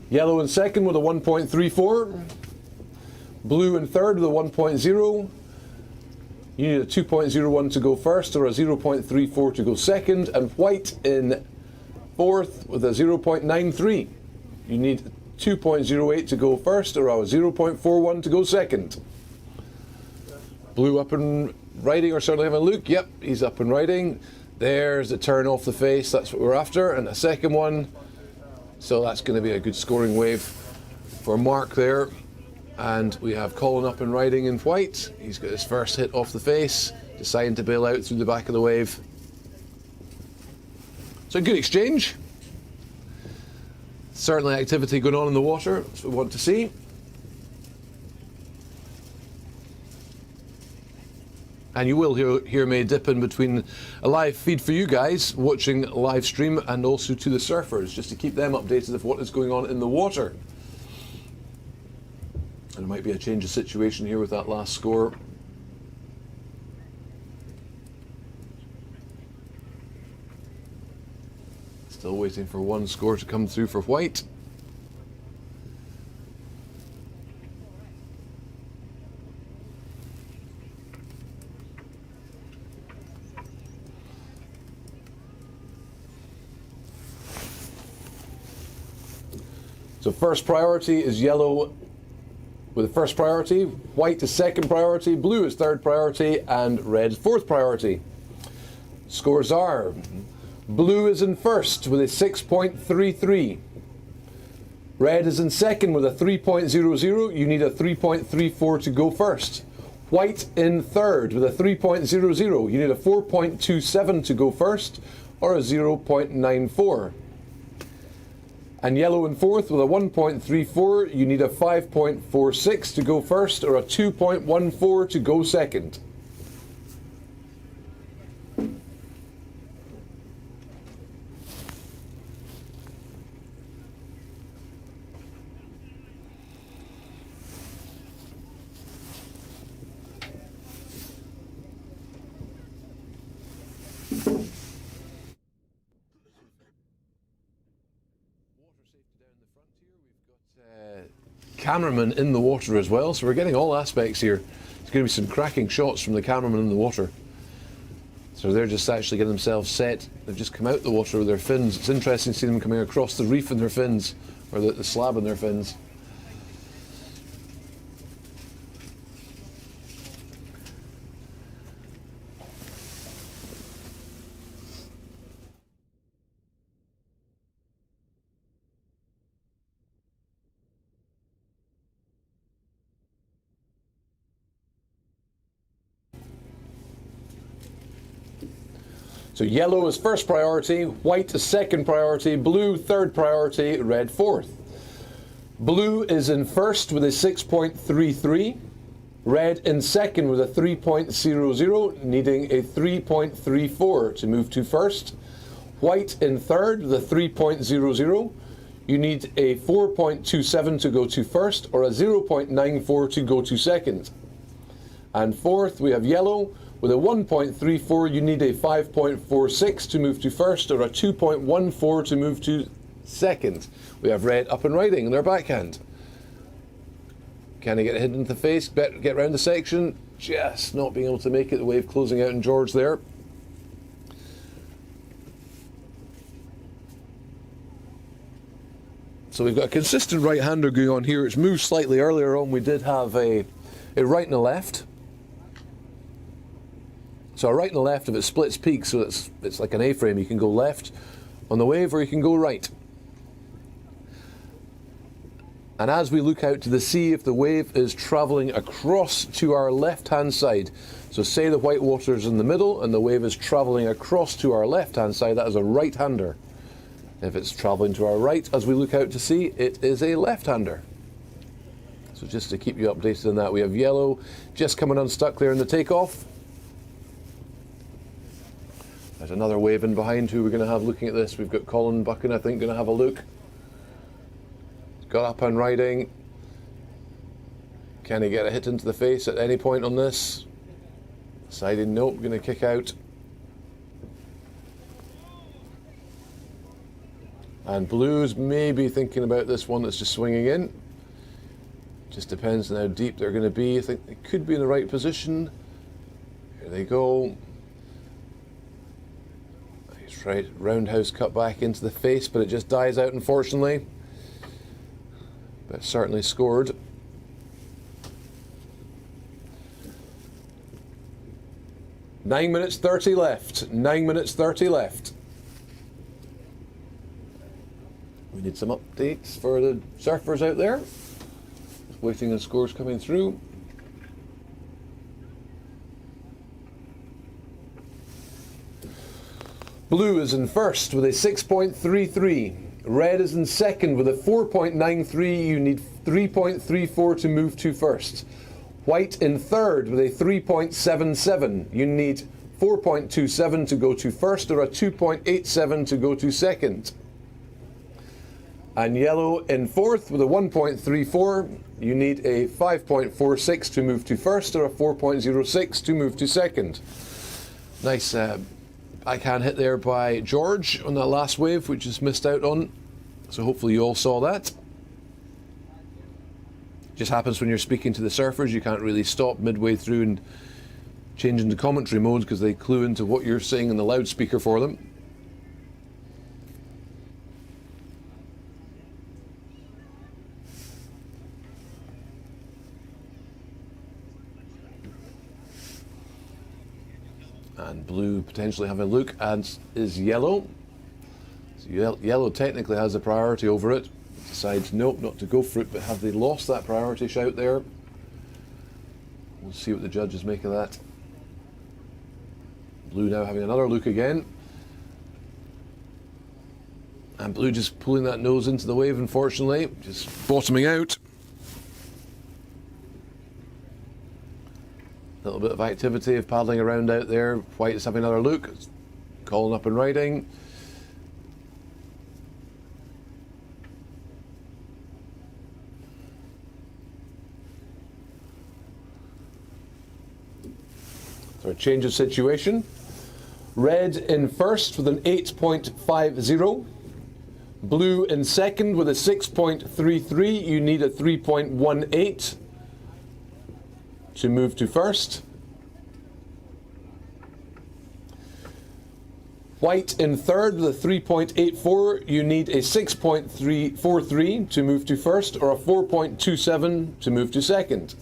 Yellow in second with a 1.34. Blue in third with a 1.0. You need a 2.01 to go first or a 0.34 to go second. And white in fourth with a 0.93. You need 2.08 to go first or a 0.41 to go second. Blue up and riding, or certainly having a look. Yep, he's up and riding. There's the turn off the face, that's what we're after. And a second one. So that's going to be a good scoring wave for Mark there. And we have Colin up and riding in white. He's got his first hit off the face, deciding to bail out through the back of the wave. So a good exchange. Certainly activity going on in the water, that's what we want to see. And you will hear me dip in between a live feed for you guys watching live stream and also to the surfers, just to keep them updated of what is going on in the water. And there might be a change of situation here with that last score. Still waiting for one score to come through for white. So first priority is yellow with the first priority, white is second priority, blue is third priority, and red is fourth priority. Scores are: blue is in first with a 6.33. Red is in second with a 3.00. You need a 3.34 to go first. White in third with a 3.00. You need a 4.27 to go first, or a 0.94. And yellow in fourth with a 1.34, you need a 5.46 to go first or a 2.14 to go second. Cameraman in the water as well, so we're getting all aspects here. There's going to be some cracking shots from the cameraman in the water. So they're just actually getting themselves set. They've just come out the water with their fins. It's interesting to see them coming across the reef in their fins, or the slab in their fins. So yellow is first priority, white is second priority, blue third priority, red fourth. Blue is in first with a 6.33, red in second with a 3.00, needing a 3.34 to move to first. White in third with a 3.00, you need a 4.27 to go to first, or a 0.94 to go to second. And fourth, we have yellow with a 1.34, you need a 5.46 to move to first, or a 2.14 to move to second. We have red up and riding in their backhand. Can he get a hit into the face, get round the section? Just not being able to make it, the wave closing out in George there. So we've got a consistent right-hander going on here. It's moved slightly earlier on. We did have a right and a left. So a right and a left, if it splits peaks, so it's like an A-frame, you can go left on the wave or you can go right. And as we look out to the sea, if the wave is travelling across to our left-hand side, so say the white water is in the middle and the wave is travelling across to our left-hand side, that is a right-hander. If it's travelling to our right as we look out to sea, it is a left-hander. So just to keep you updated on that, we have yellow just coming unstuck there in the takeoff. There's another wave in behind who we're going to have looking at this. We've got Colin Buchan, I think, going to have a look. Got up and riding. Can he get a hit into the face at any point on this? Deciding nope, going to kick out. And blues may be thinking about this one that's just swinging in. Just depends on how deep they're going to be. I think they could be in the right position. Here they go. Nice right roundhouse cut back into the face, but it just dies out unfortunately. But certainly scored. Nine minutes 30 left. 9 minutes 30 left. We need some updates for the surfers out there. Waiting on scores coming through. Blue is in first with a 6.33. Red is in second with a 4.93. You need 3.34 to move to first. White in third with a 3.77. You need 4.27 to go to first, or a 2.87 to go to second. And yellow in fourth with a 1.34. You need a 5.46 to move to first, or a 4.06 to move to second. Nice backhand hit there by George on that last wave, which is missed out on. So hopefully you all saw that. Just happens when you're speaking to the surfers, you can't really stop midway through and change into commentary mode because they clue into what you're saying in the loudspeaker for them. And blue potentially have a look, and is yellow. So yellow technically has a priority over it. Decides nope, not to go for it, but have they lost that priority shout there? We'll see what the judges make of that. Blue now having another look again. And blue just pulling that nose into the wave, unfortunately. Just bottoming out. A little bit of activity of paddling around out there. White is having another look. Calling up and riding. So a change of situation. Red in first with an 8.50. Blue in second with a 6.33. You need a 3.18 to move to first. White in third with a 3.84. You need a 6.43 to move to first, or a 4.27 to move to second.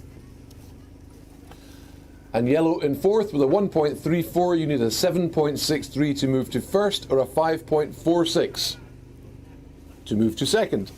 And yellow in fourth with a 1.34. You need a 7.63 to move to first, or a 5.46 to move to second.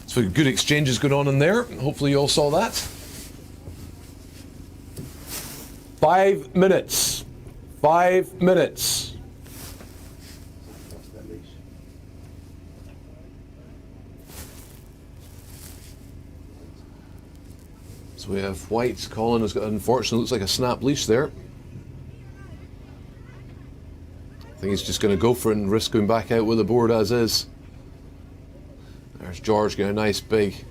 So good exchanges going on in there. Hopefully you all saw that. 5 minutes. 5 minutes. So we have white. Colin has got, unfortunately, looks like a snap leash there. I think he's just going to go for it and risk going back out with the board as is. There's George getting a nice big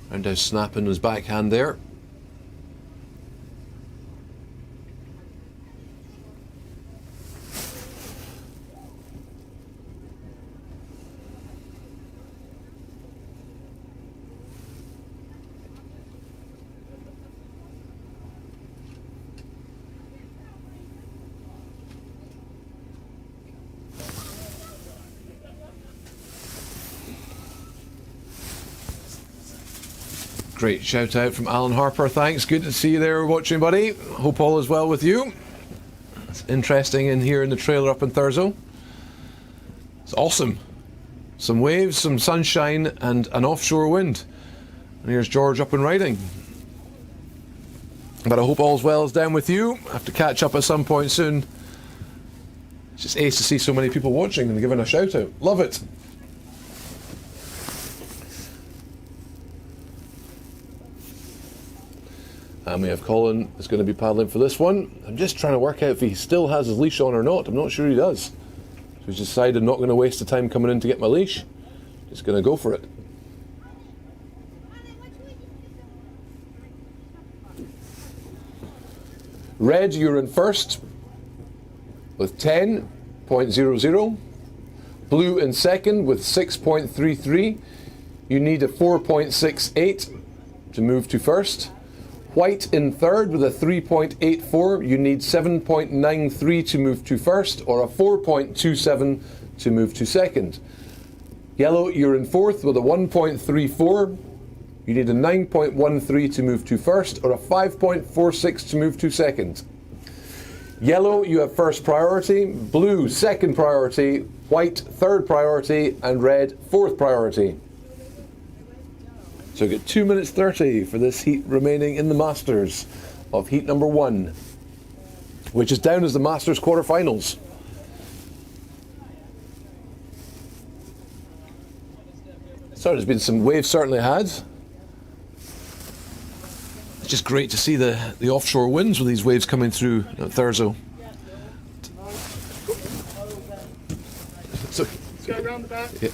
roundhouse snap in his backhand there. Great shout out from Alan Harper. Thanks. Good to see you there watching, buddy. Hope all is well with you. It's interesting in here in the trailer up in Thurso. It's awesome. Some waves, some sunshine, and an offshore wind. And here's George up and riding. But I hope all's well is down with you. I have to catch up at some point soon. It's just ace to see so many people watching and giving a shout out. Love it. And we have Colin is going to be paddling for this one. I'm just trying to work out if he still has his leash on or not. I'm not sure he does. So he's decided not going to waste the time coming in to get my leash. Just going to go for it. Red, you're in first with 10.00. Blue in second with 6.33. You need a 4.68 to move to first. White in third with a 3.84. You need 7.93 to move to first, or a 4.27 to move to second. Yellow, you're in fourth with a 1.34. You need a 9.13 to move to first, or a 5.46 to move to second. Yellow, you have first priority. Blue, second priority. White, third priority. And red, fourth priority. So we get 2 minutes 30 for this heat remaining in the Masters of heat number 1, which is down as the Masters quarterfinals. So there's been some waves certainly had. It's just great to see the offshore winds with these waves coming through at Thurso. So, Let's go around the back. Yeah.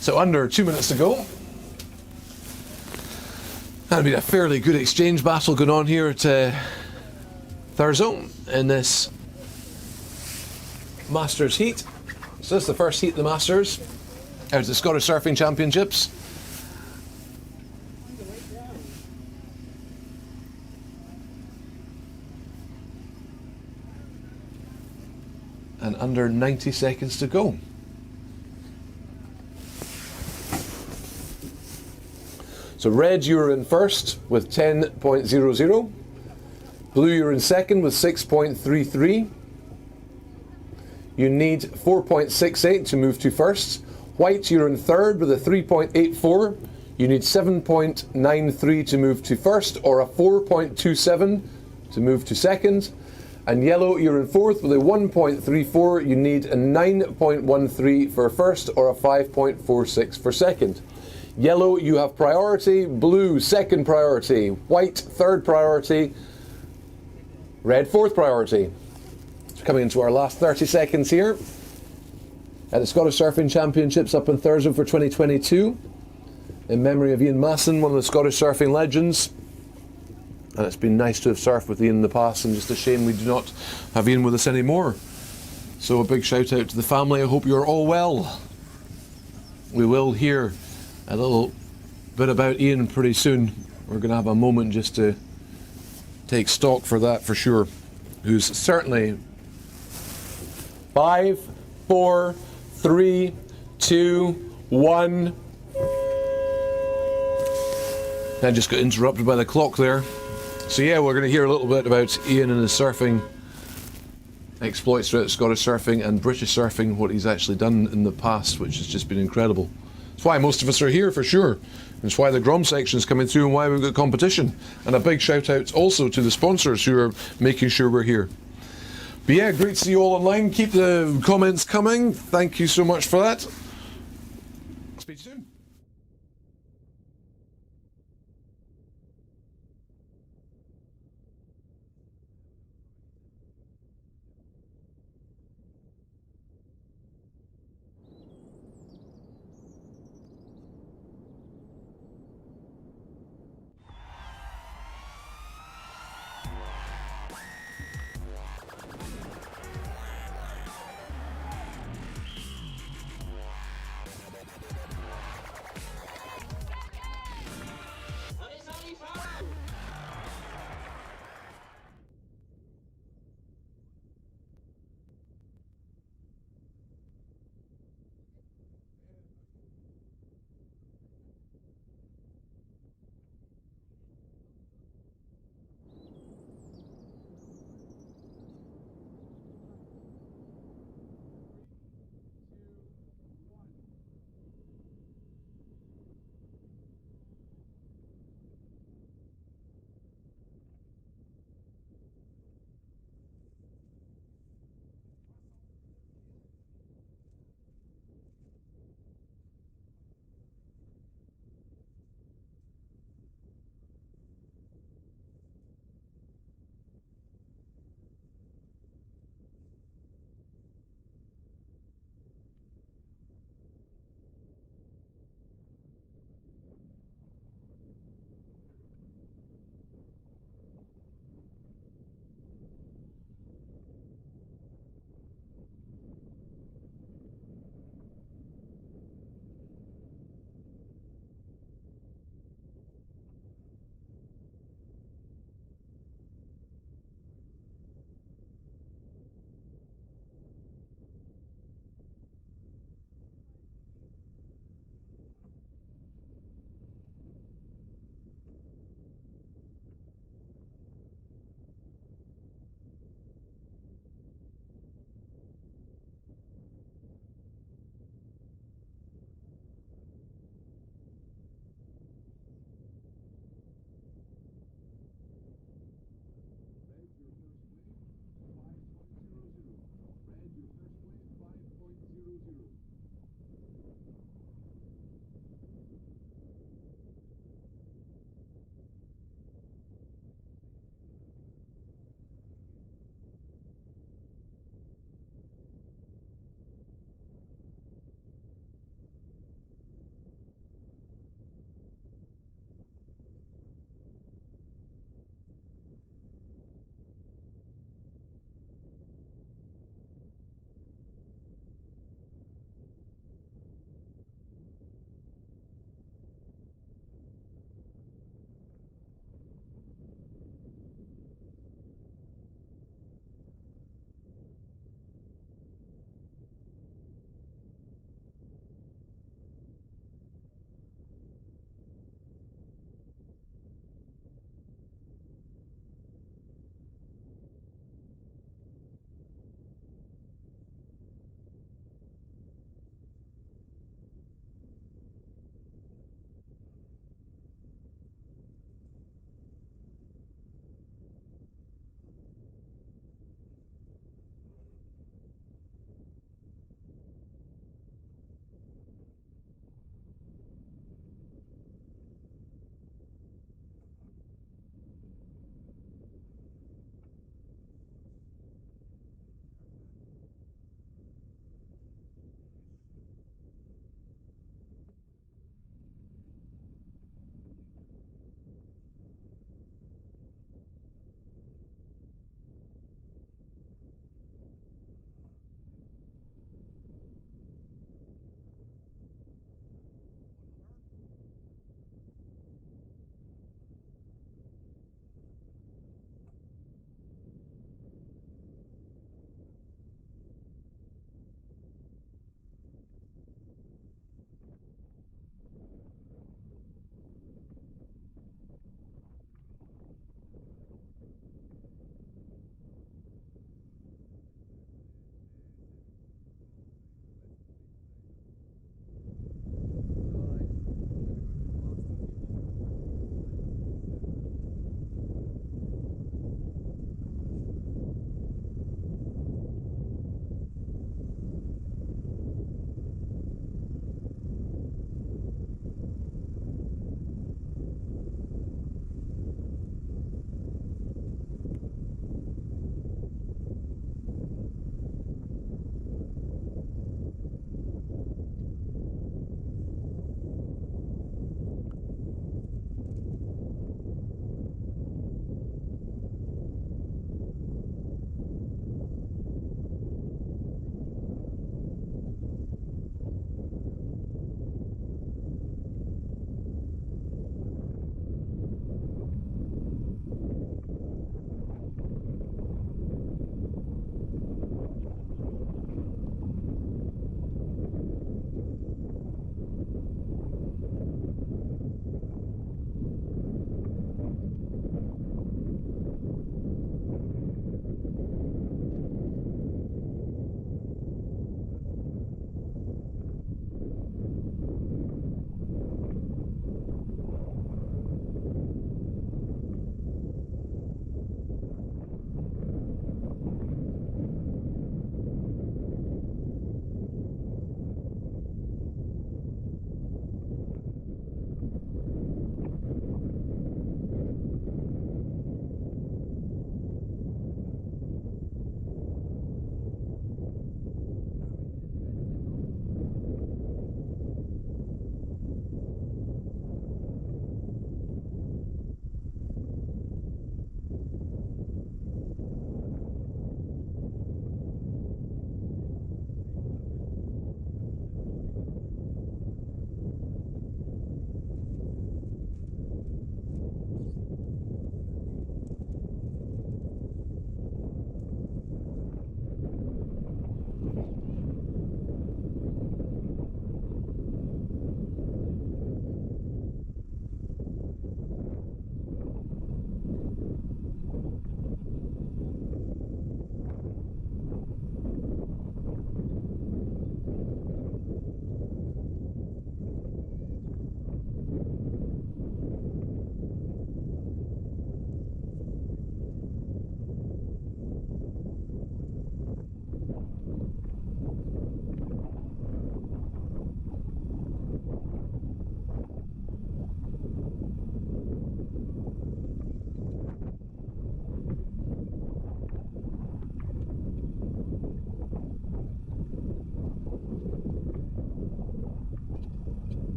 So under 2 minutes to go. That'll be a fairly good exchange battle going on here at Thurso in this Masters heat. So this is the first heat of the Masters out of the Scottish Surfing Championships. And under 90 seconds to go. So red, you're in first with 10.00. Blue, you're in second with 6.33. You need 4.68 to move to first. White, you're in third with a 3.84. You need 7.93 to move to first, or a 4.27 to move to second. And yellow, you're in fourth with a 1.34. You need a 9.13 for first, or a 5.46 for second. Yellow, you have priority. Blue, second priority. White, third priority. Red, fourth priority. So coming into our last 30 seconds here at the Scottish Surfing Championships up in Thurso for 2022, in memory of Ian Masson, one of the Scottish surfing legends. And it's been nice to have surfed with Ian in the past, and just a shame we do not have Ian with us anymore. So a big shout out to the family. I hope you're all well. We will hear a little bit about Ian pretty soon. We're going to have a moment just to take stock for that for sure. Who's certainly 5, 4, 3, 2, 1. I just got interrupted by the clock there. So yeah, we're going to hear a little bit about Ian and his surfing exploits throughout Scottish surfing and British surfing, what he's actually done in the past, which has just been incredible. It's why most of us are here, for sure. It's why the Grom section's coming through and why we've got competition. And a big shout out also to the sponsors who are making sure we're here. But yeah, great to see you all online. Keep the comments coming. Thank you so much for that. I'll speak to you soon.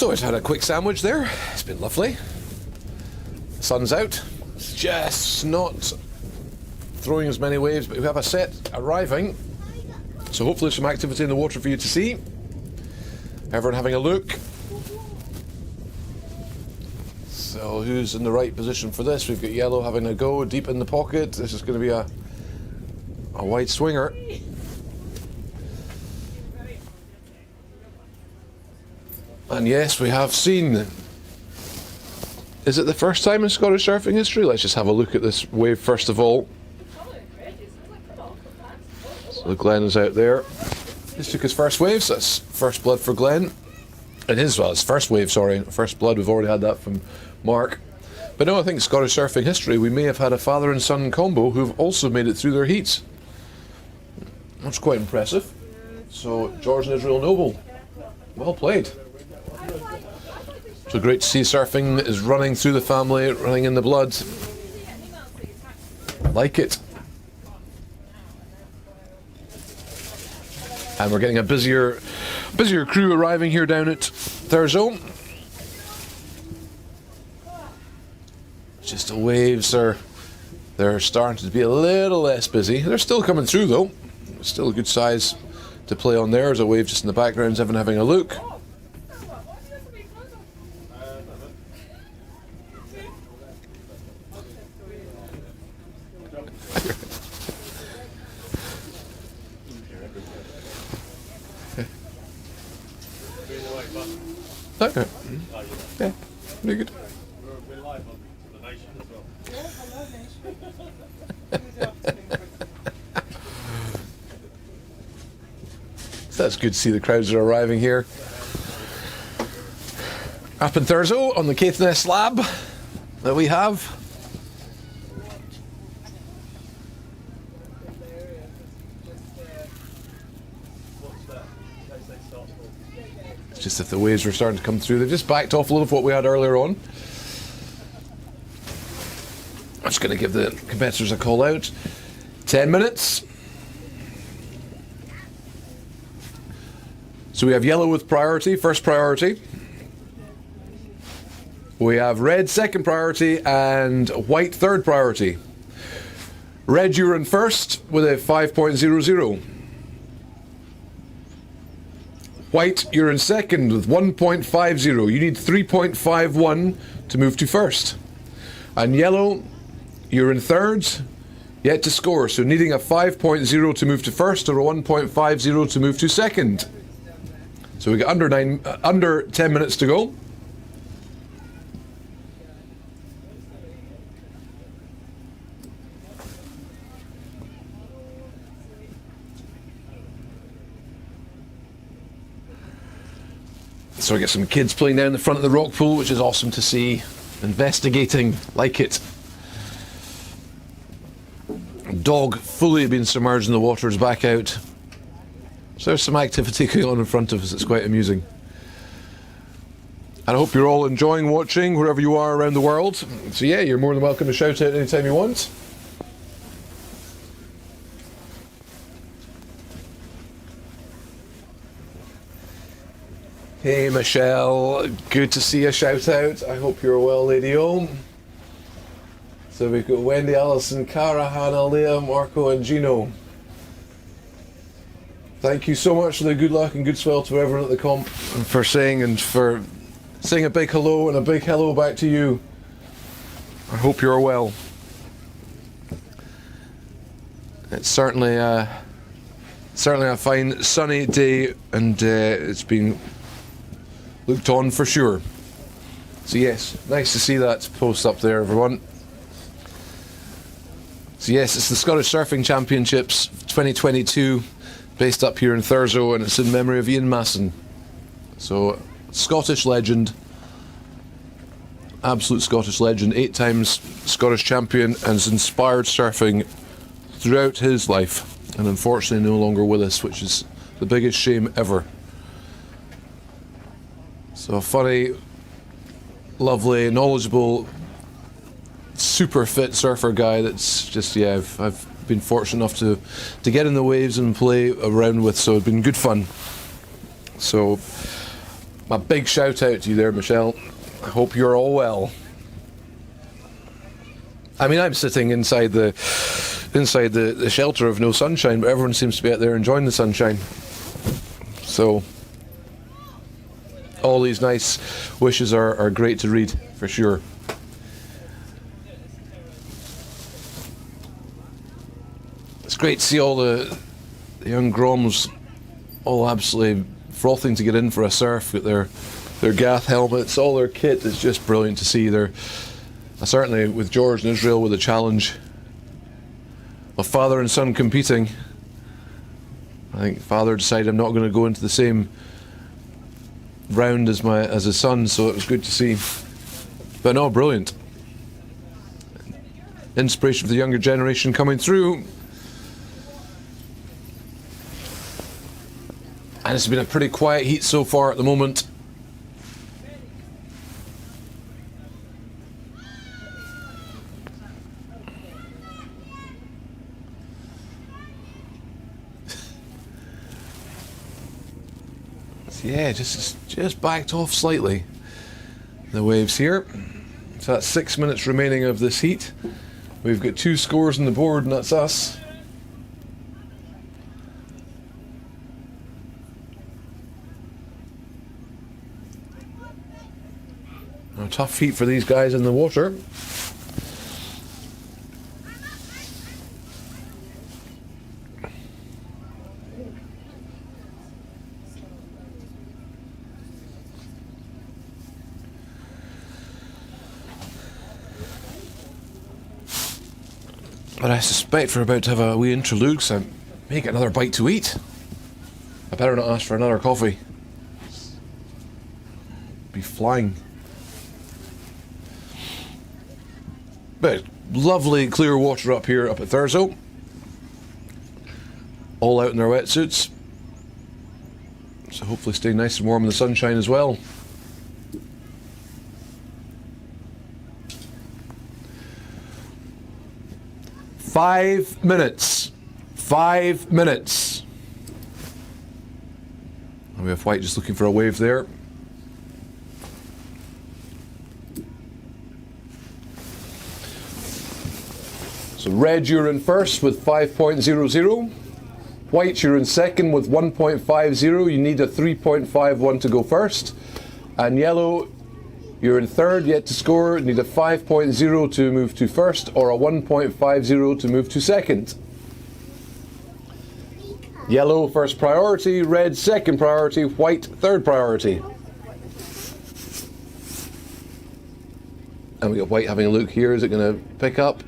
So I've had a quick sandwich there. It's been lovely. The sun's out. It's just not throwing as many waves, but we have a set arriving. So hopefully some activity in the water for you to see. Everyone having a look. So who's in the right position for this? We've got yellow having a go deep in the pocket. This is going to be a wide swinger. And yes, we have seen. Is it the first time in Scottish surfing history? Let's just have a look at this wave first of all. So Glenn is out there. This took his first wave, so that's first blood for Glenn. And his first wave, sorry. First blood, we've already had that from Mark. But no, I think Scottish surfing history, we may have had a father and son combo who've also made it through their heats. That's quite impressive. So, George and Israel Noble, well played. So great to see surfing is running through the family, running in the blood. Like it. And we're getting a busier crew arriving here down at Thurso. Just the waves they're starting to be a little less busy. They're still coming through though. Still a good size to play on there. There's a wave just in the background, everyone having a look. Okay. Yeah, pretty good. We're live on the Nation as well. So that's good to see the crowds are arriving here. Up in Thurso on the Caithness slab that we have. It's just if the waves were starting to come through, they've just backed off a little of what we had earlier on. I'm just going to give the competitors a call out. 10 minutes. So we have yellow with priority, first priority. We have red second priority and white third priority. Red, you're in first with a 5.00. White, you're in second with 1.50. You need 3.51 to move to first. And yellow, you're in third, yet to score. So needing a 5.0 to move to first or a 1.50 to move to second. So we got under 10 minutes to go. So we get some kids playing down the front of the rock pool, which is awesome to see. Investigating, like it. Dog fully been submerged in the water is back out. So there's some activity going on in front of us. It's quite amusing. And I hope you're all enjoying watching wherever you are around the world. So yeah, you're more than welcome to shout out anytime you want. Hey Michelle, good to see a shout out. I hope you're well, Lady O. So we've got Wendy, Alison, Cara, Hannah, Leah, Marco and Gino. Thank you so much for the good luck and good swell to everyone at the comp and for saying a big hello and a big hello back to you. I hope you're well. It's certainly a fine sunny day and it's been looked on for sure. So yes, nice to see that post up there, everyone. So yes, it's the Scottish Surfing Championships 2022, based up here in Thurso, and it's in memory of Ian Masson. So, Scottish legend, absolute Scottish legend, 8 times Scottish champion, and has inspired surfing throughout his life, and unfortunately no longer with us, which is the biggest shame ever. So a funny, lovely, knowledgeable, super fit surfer guy that's just, yeah, I've been fortunate enough to get in the waves and play around with, so it's been good fun. So A big shout out to you there, Michelle. I hope you're all well. I mean, I'm sitting inside the shelter of no sunshine, but everyone seems to be out there enjoying the sunshine. So all these nice wishes are great to read, for sure. It's great to see all the young Groms all absolutely frothing to get in for a surf with their gaff helmets, all their kit. Is just brilliant to see. They're certainly, with George and Israel, with a challenge of father and son competing. I think father decided, I'm not going to go into the same round as his son, so it was good to see. But no, brilliant. Inspiration for the younger generation coming through. And it's been a pretty quiet heat so far at the moment. Yeah, just backed off slightly, the waves here. So that's 6 minutes remaining of this heat. We've got 2 scores on the board, and that's us. A tough heat for these guys in the water. But I suspect we're about to have a wee interlude, so I may get another bite to eat. I better not ask for another coffee. Be flying. But lovely clear water up here up at Thurso. All out in their wetsuits. So hopefully stay nice and warm in the sunshine as well. Five minutes. 5 minutes. And we have White just looking for a wave there. So red, you're in first with 5.00. White, you're in second with 1.50. You need a 3.51 to go first. And yellow, you're in third, yet to score. You need a 5.0 to move to first, or a 1.50 to move to second. Yellow, first priority. Red, second priority. White, third priority. And we got White having a look here. Is it going to pick up?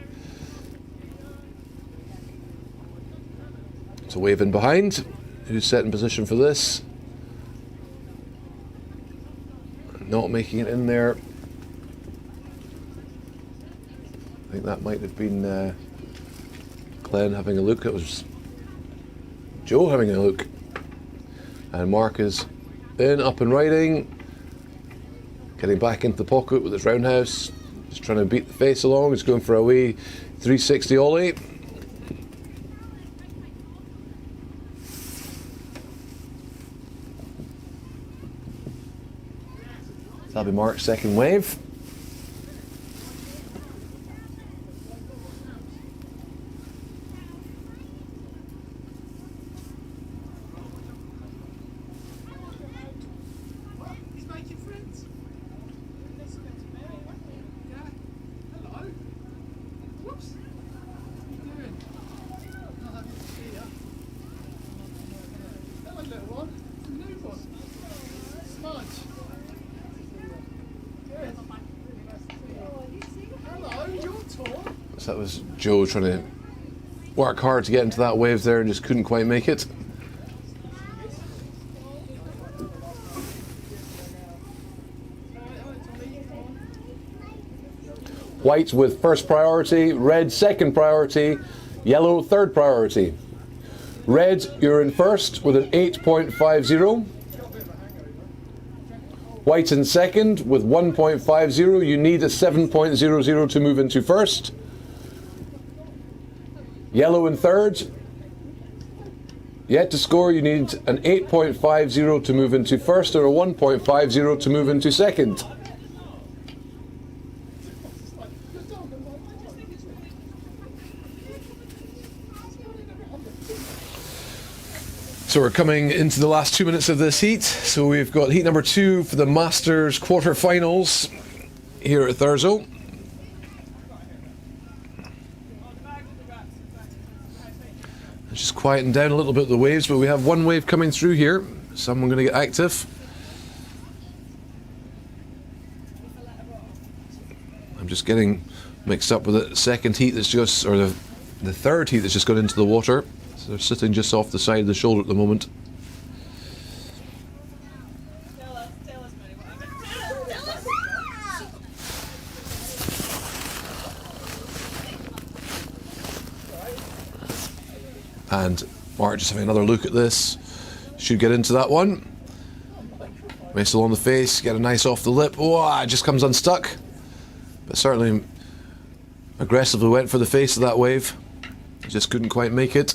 It's a wave in behind. Who's set in position for this? Not making it in there. I think that might have been Glenn having a look. It was Joe having a look. And Mark is in, up and riding. Getting back into the pocket with his roundhouse. Just trying to beat the face along. He's going for a wee 360 ollie. That'll be Mark's second wave. He's making friends. Hello. Whoops. What are you doing? Not happy to see you. Hello, little one. It's a new one. Smudge. Hello, you're tall. So that was Joe trying to work hard to get into that wave there and just couldn't quite make it. White with first priority, red second priority, yellow third priority. Red, you're in first with an 8.50. White in second with 1.50. You need a 7.00 to move into first. Yellow in third. Yet to score, you need an 8.50 to move into first or a 1.50 to move into second. So we're coming into the last 2 minutes of this heat. So we've got heat number 2 for the Masters quarterfinals here at Thurso. It's just quieting down a little bit the waves, but we have one wave coming through here. Someone going to get active. I'm just getting mixed up with the second heat that's just, or the third heat that's just gone into the water. So they're sitting just off the side of the shoulder at the moment. And Mark just having another look at this. Should get into that one. Whistle on the face, get a nice off the lip. Oh, it just comes unstuck. But certainly aggressively went for the face of that wave. Just couldn't quite make it.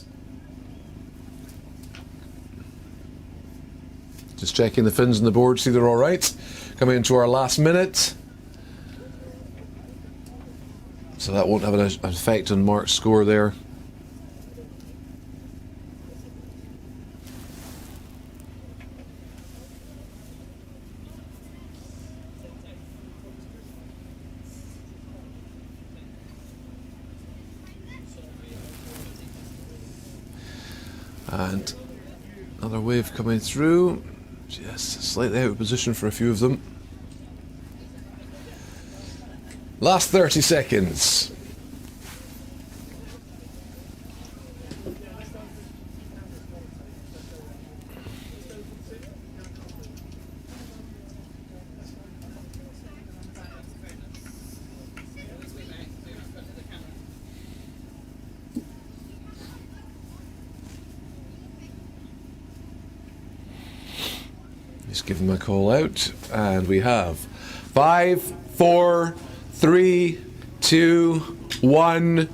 Just checking the fins and the board, see they're all right. Coming into our last minute. So that won't have an effect on Mark's score there. And another wave coming through. Just slightly out of position for a few of them. Last 30 seconds. Just give them a call out, and we have 5, 4, 3, 2, 1.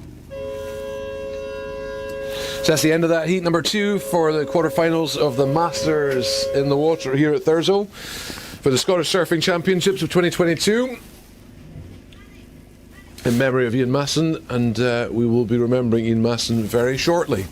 So that's the end of that heat number 2 for the quarterfinals of the Masters in the water here at Thurso for the Scottish Surfing Championships of 2022. In memory of Ian Masson, and we will be remembering Ian Masson very shortly.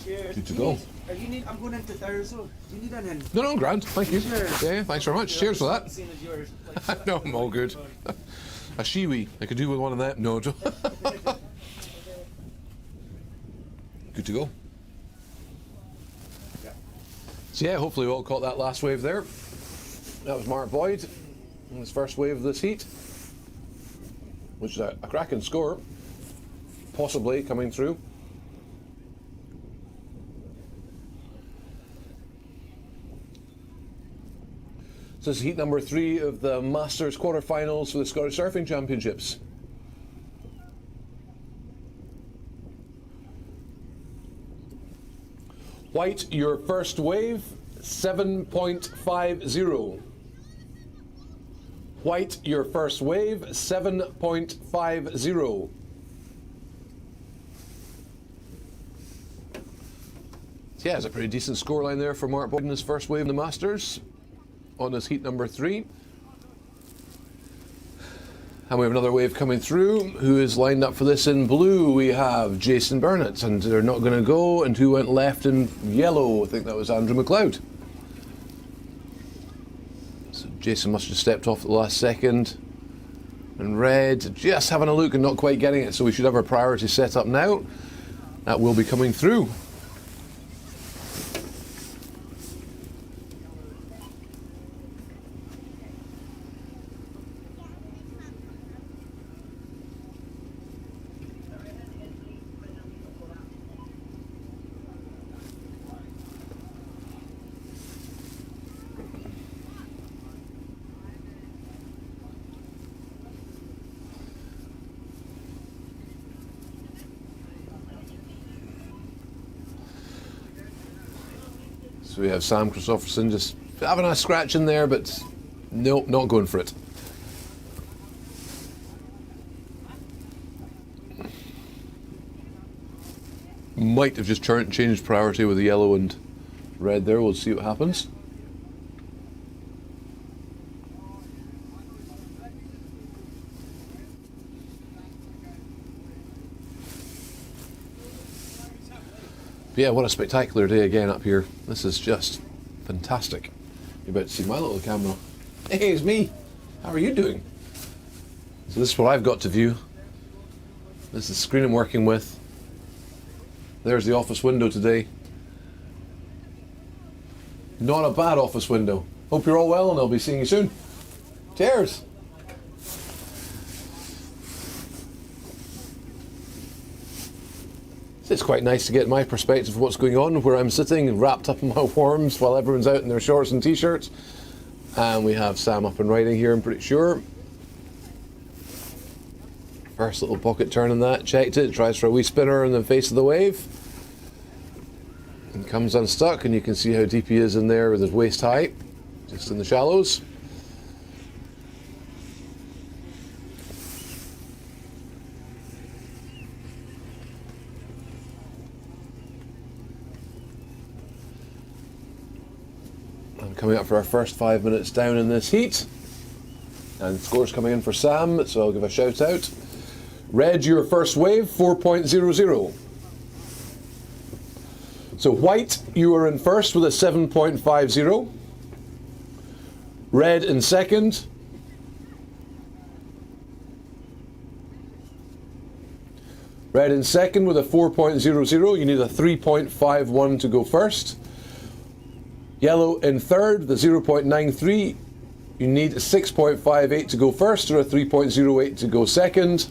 Cheers. Good to Do you go. need- you need, I'm going into Thursday. Do you need anything? No, grand. Thank you. Cheers. Yeah, thanks very much. Cheers for that. Same as yours. No, I'm all good. A shiwi. I could do with one of that. No, good to go. So yeah, hopefully we all caught that last wave there. That was Mark Boyd in his first wave of this heat, which is a cracking score, possibly coming through. So this is heat number 3 of the Masters quarterfinals for the Scottish Surfing Championships. White, your first wave, 7.50. White, your first wave, 7.50. So yeah, it's a pretty decent scoreline there for Mark Boyd in his first wave in the Masters on his heat number 3. And we have another wave coming through. Who is lined up for this in blue? We have Jason Burnett, and they're not going to go. And who went left in yellow? I think that was Andrew McLeod. So Jason must have stepped off at the last second. And red, just having a look and not quite getting it. So we should have our priority set up now. That will be coming through. So we have Sam Christopherson just having a scratch in there, but nope, not going for it. Might have just changed priority with the yellow and red there. We'll see what happens. But yeah, what a spectacular day again up here. This is just fantastic. You're about to see my little camera. Hey, it's me. How are you doing? So this is what I've got to view. This is the screen I'm working with. There's the office window today. Not a bad office window. Hope you're all well, and I'll be seeing you soon. Cheers. It's quite nice to get my perspective of what's going on, where I'm sitting wrapped up in my warms while everyone's out in their shorts and t-shirts. And we have Sam up and riding here, I'm pretty sure. First little pocket turn on that, checked it, tries for a wee spinner in the face of the wave. And comes unstuck, and you can see how deep he is in there with his waist high, just in the shallows. Coming up for our first 5 minutes down in this heat. And scores coming in for Sam, so I'll give a shout out. Red, your first wave, 4.00. So white, you are in first with a 7.50. Red in second. Red in second with a 4.00. You need a 3.51 to go first. Yellow in third, the 0.93. You need a 6.58 to go first, or a 3.08 to go second.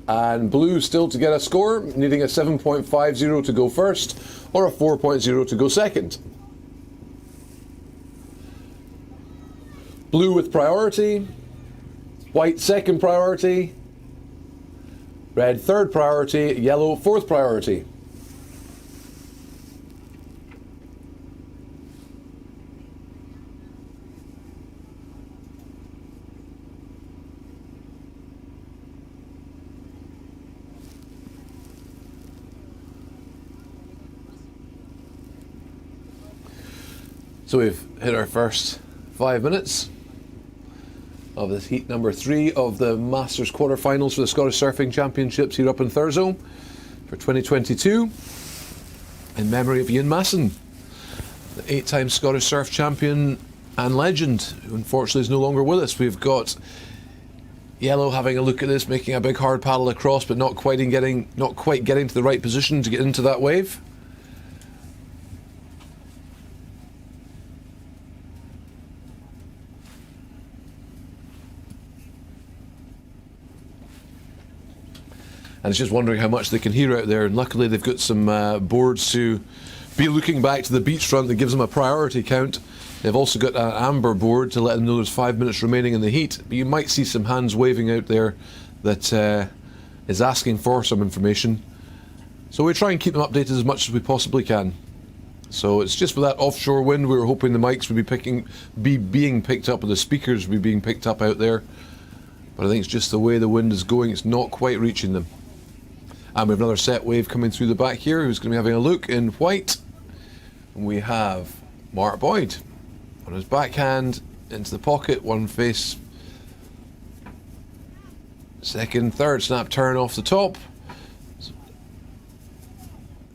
And blue still to get a score, needing a 7.50 to go first, or a 4.0 to go second. Blue with priority. White second priority. Red third priority. Yellow fourth priority. So we've hit our first 5 minutes of this heat number 3 of the Masters quarterfinals for the Scottish Surfing Championships here up in Thurso. for 2022 in memory of Ian Masson, the 8-time Scottish surf champion and legend, who unfortunately is no longer with us. We've got Yellow having a look at this, making a big hard paddle across, but not quite getting to the right position to get into that wave. And it's just wondering how much they can hear out there. And luckily they've got some boards to be looking back to the beachfront that gives them a priority count. They've also got an amber board to let them know there's 5 minutes remaining in the heat. But you might see some hands waving out there that is asking for some information. So we try and keep them updated as much as we possibly can. So it's just for that offshore wind. We were hoping the mics would be being picked up, or the speakers would be being picked up out there. But I think it's just the way the wind is going. It's not quite reaching them. And we have another set wave coming through the back here, who's going to be having a look in white. And we have Mark Boyd on his backhand into the pocket, one face, second, third snap turn off the top.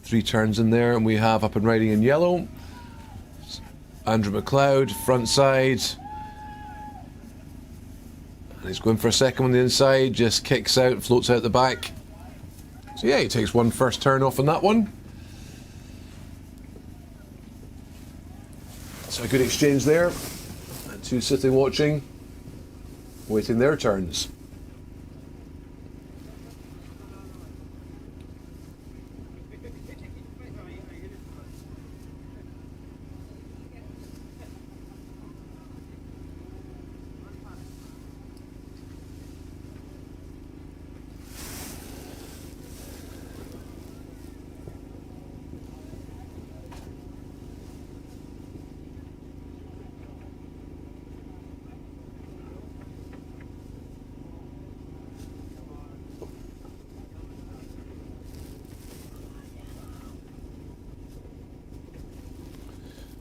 3 turns in there, and we have up and riding in yellow Andrew McLeod, front side. And he's going for a second on the inside, just kicks out, floats out the back. So yeah, he takes one first turn off on that one. So a good exchange there. And 2 sitting watching, waiting their turns.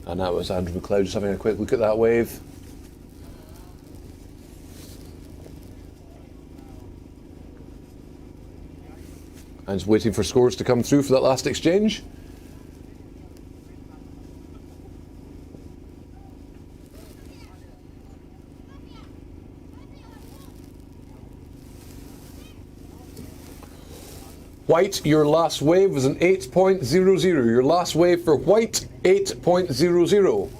And that was Andrew McLeod just having a quick look at that wave. And just waiting for scores to come through for that last exchange. White, your last wave was an 8.00. Your last wave for white, 8.00.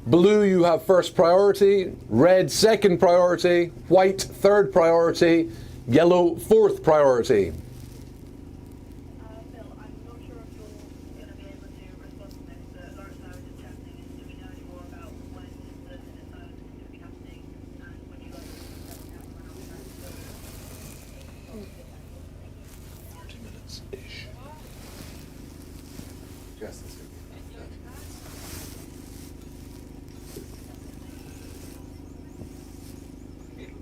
Blue, you have first priority. Red, second priority. White, third priority. Yellow, fourth priority. Bill, I'm not sure if you're going to be able to respond to this, but Lawrence and I were just chatting. Do we know any more about when the minutes are going to be happening and when you guys are 30 minutes-ish. Yes, that's good.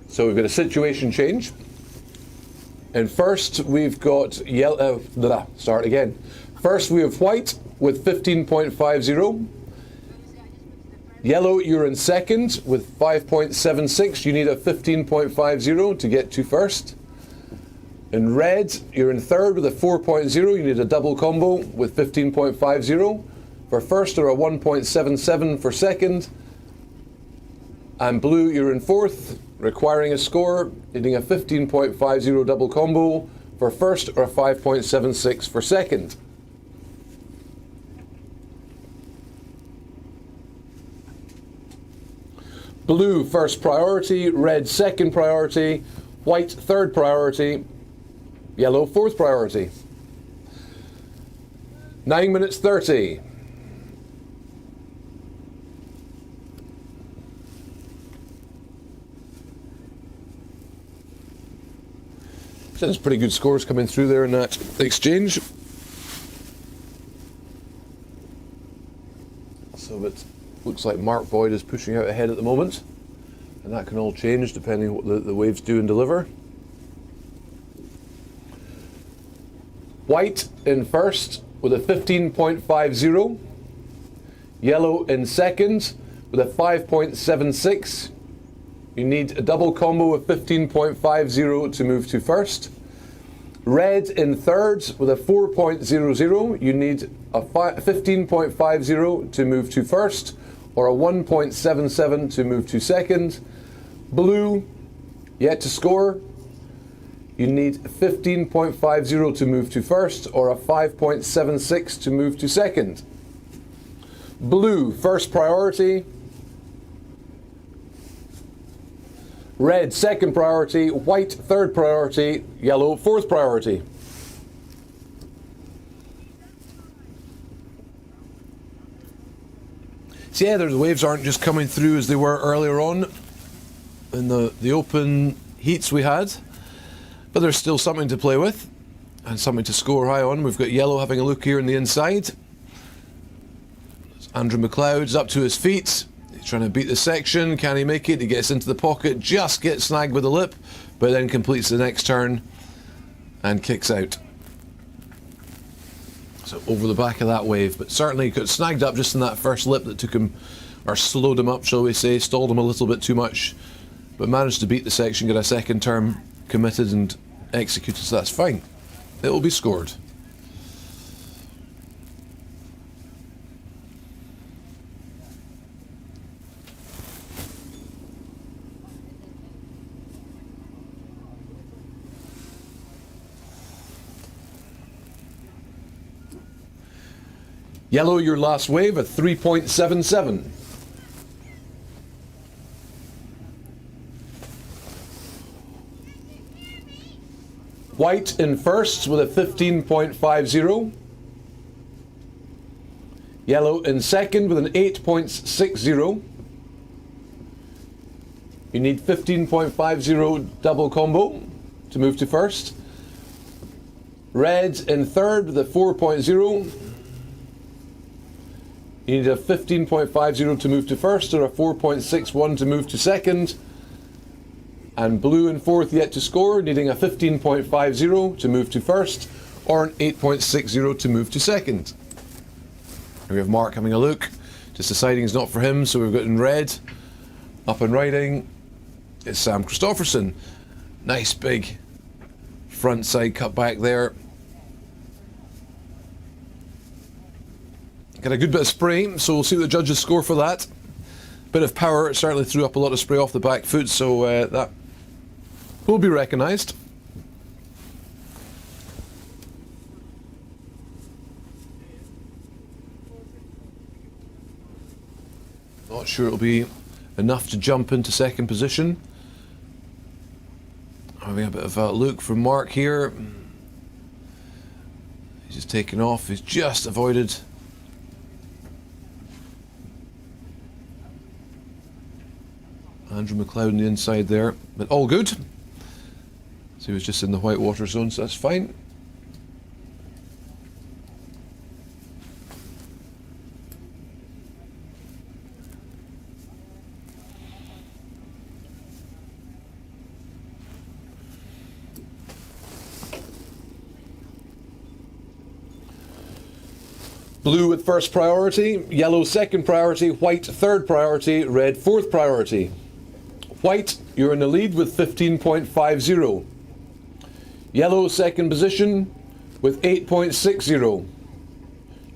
So we've got a situation change. And first we've got yellow. Start again. First we have white with 15.50. Yellow, you're in second with 5.76. You need a 15.50 to get to first. In red, you're in third with a 4.0. You need a double combo with 15.50 for first, or a 1.77 for second. And blue, you're in fourth, requiring a score, needing a 15.50 double combo for first, or a 5.76 for second. Blue, first priority. Red, second priority. White, third priority. Yellow, fourth priority. 9 minutes 30. There's pretty good scores coming through there in that exchange. So it looks like Mark Boyd is pushing out ahead at the moment, and that can all change depending on what the waves do and deliver. White in first with a 15.50. Yellow in second with a 5.76. You need a double combo of 15.50 to move to first. Red in third with a 4.00. You need a 15.50 to move to first, or a 1.77 to move to second. Blue, yet to score. You need 15.50 to move to first, or a 5.76 to move to second. Blue, first priority. Red, second priority. White, third priority. Yellow, fourth priority. So yeah, the waves aren't just coming through as they were earlier on in the open heats we had, but there's still something to play with and something to score high on. We've got Yellow having a look here on the inside. Andrew McLeod's up to his feet. He's trying to beat the section. Can he make it? He gets into the pocket, just gets snagged with the lip, but then completes the next turn and kicks out. So over the back of that wave, but certainly got snagged up just in that first lip that took him, or slowed him up, shall we say, stalled him a little bit too much, but managed to beat the section, get a second turn committed and executed, so that's fine. It will be scored. Yellow, your last wave at 3.77. White in first with a 15.50. Yellow in second with an 8.60. You need 15.50 double combo to move to first. Red in third with a 4.0. You need a 15.50 to move to first, or a 4.61 to move to second. And blue in fourth, yet to score, needing a 15.50 to move to first, or an 8.60 to move to second. And we have Mark having a look, just deciding it's not for him, so we've got in red, up and riding, it's Sam Christopherson. Nice big front side cut back there. Got a good bit of spray, so we'll see what the judges score for that. Bit of power, it certainly threw up a lot of spray off the back foot, so that will be recognised. Not sure it'll be enough to jump into second position. Having a bit of a look from Mark here. He's just taken off, he's just avoided Andrew McLeod on the inside there, but all good. So he was just in the white water zone, so that's fine. Blue at first priority, yellow second priority, white third priority, red fourth priority. White, you're in the lead with 15.50. Yellow second position with 8.60.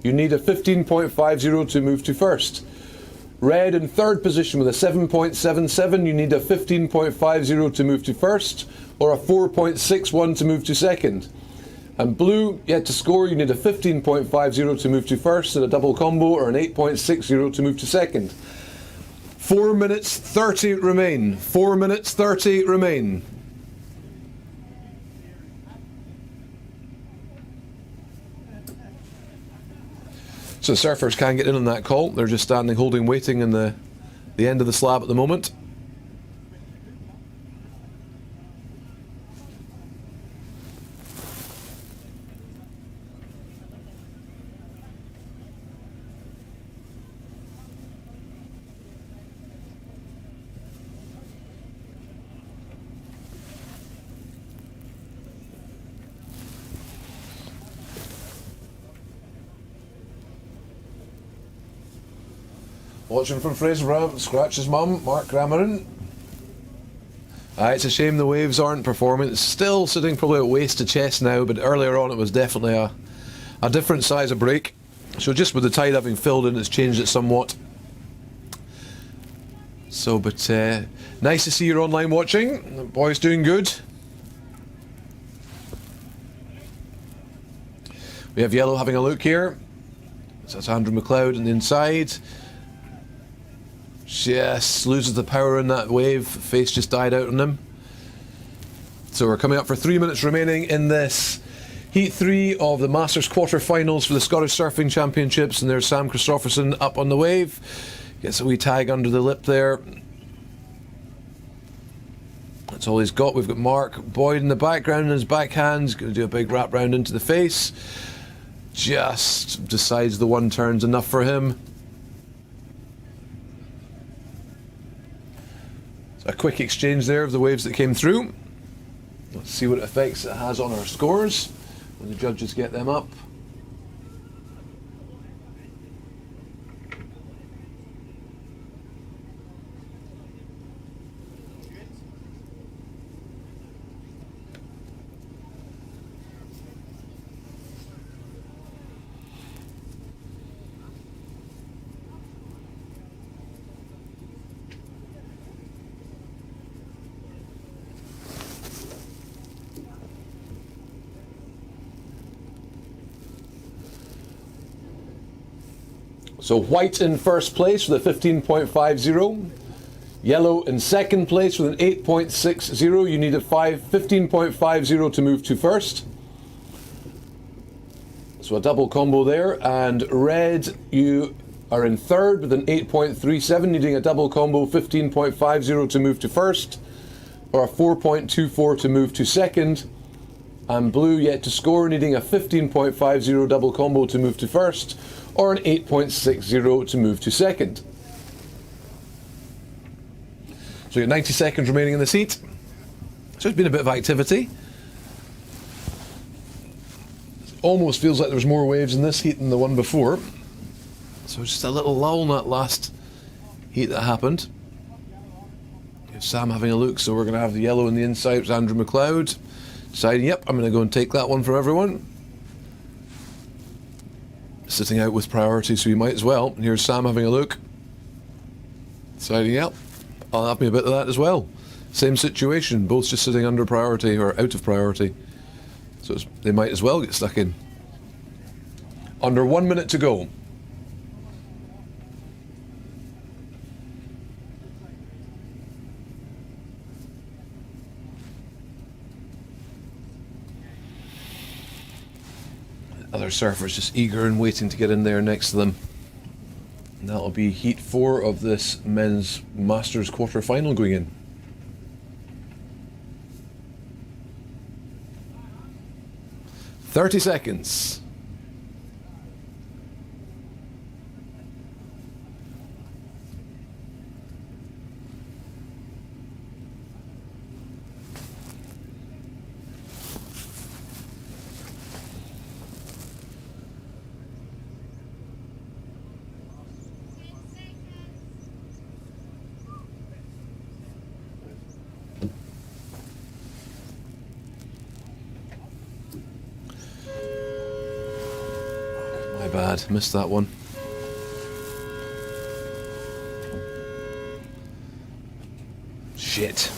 You need a 15.50 to move to first. Red in third position with a 7.77. You need a 15.50 to move to first, or a 4.61 to move to second. And blue, yet to score, you need a 15.50 to move to first, and a double combo, or an 8.60 to move to second. 4 minutes 30 remain. 4 minutes 30 remain. So surfers can't get in on that call. They're just standing, holding, waiting in the end of the slab at the moment. Watching from Fraserburgh, Scratch's mum, Mark Cameron. It's a shame the waves aren't performing. It's still sitting probably at waist to chest now, but earlier on it was definitely a different size of break. So just with the tide having filled in, it's changed it somewhat. So, but nice to see you're online watching. The boy's doing good. We have Yellow having a look here. So that's Andrew McLeod on the inside. Just loses the power in that wave. Face just died out on him. So we're coming up for 3 minutes remaining in this Heat 3 of the Masters quarterfinals for the Scottish Surfing Championships. And there's Sam Christopherson up on the wave. Gets a wee tag under the lip there. That's all he's got. We've got Mark Boyd in the background in his backhand. He's going to do a big wrap round into the face. Just decides the one turn's enough for him. So a quick exchange there of the waves that came through. Let's see what effects it has on our scores when the judges get them up. So white in first place with a 15.50. Yellow in second place with an 8.60. You need a 15.50 to move to first. So a double combo there. And red, you are in third with an 8.37, needing a double combo 15.50 to move to first, or a 4.24 to move to second. And blue yet to score, needing a 15.50 double combo to move to first, or an 8.60 to move to second. So you got 90 seconds remaining in this heat. So it's been a bit of activity. Almost feels like there was more waves in this heat than the one before. So just a little lull in that last heat that happened. Sam having a look, so we're going to have the yellow on the inside. It's Andrew McLeod deciding, yep, I'm going to go and take that one from everyone. Sitting out with priority, so you might as well. And here's Sam having a look. Deciding, yep, I'll have me a bit of that as well. Same situation, both just sitting under priority or out of priority. So they might as well get stuck in. Under 1 minute to go. Other surfers just eager and waiting to get in there next to them. And that'll be heat 4 of this men's Masters quarter-final going in. "30 seconds. My bad, missed that one. Shit.